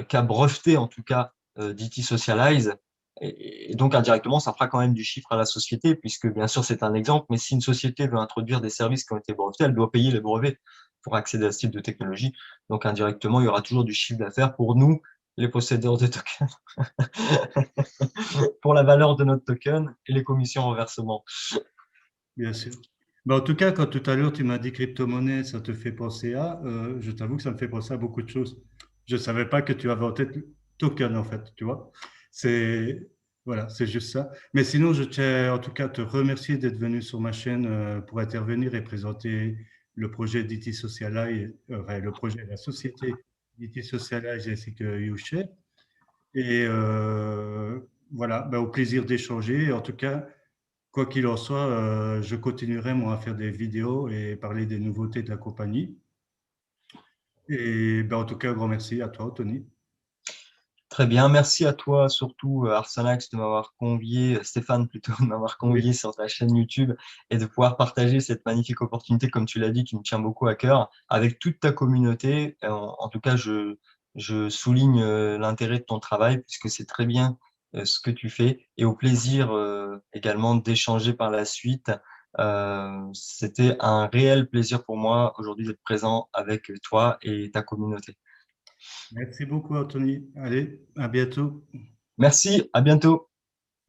qu'a breveté en tout cas DT Socialize et donc, indirectement, ça fera quand même du chiffre à la société, puisque bien sûr, c'est un exemple, mais si une société veut introduire des services qui ont été brevetés, elle doit payer les brevets pour accéder à ce type de technologie. Donc, indirectement, il y aura toujours du chiffre d'affaires pour nous, les possédeurs de tokens, pour la valeur de notre token et les commissions en versement. Bien sûr. Ben, en tout cas, quand tout à l'heure tu m'as dit crypto-monnaie, ça te fait penser à, je t'avoue que ça me fait penser à beaucoup de choses. Je ne savais pas que tu avais en tête token en fait, tu vois. C'est voilà, c'est juste ça. Mais sinon, je tiens en tout cas à te remercier d'être venu sur ma chaîne pour intervenir et présenter le projet d'IT Socialize, enfin, le projet de la société d'IT Socialize ainsi que YouShare. Et voilà, ben, au plaisir d'échanger. En tout cas, quoi qu'il en soit, je continuerai moi à faire des vidéos et parler des nouveautés de la compagnie. Et ben, en tout cas, un grand merci à toi, Tony. Très bien, merci à toi, surtout Arsalax, de m'avoir convié, Stéphane plutôt, de m'avoir Oui, convié sur ta chaîne YouTube et de pouvoir partager cette magnifique opportunité, comme tu l'as dit, qui me tient beaucoup à cœur, avec toute ta communauté. En tout cas, je souligne l'intérêt de ton travail, puisque c'est très bien ce que tu fais, et au plaisir également d'échanger par la suite. C'était un réel plaisir pour moi aujourd'hui d'être présent avec toi et ta communauté. merci beaucoup, Anthony. Allez, à bientôt. Merci, à bientôt.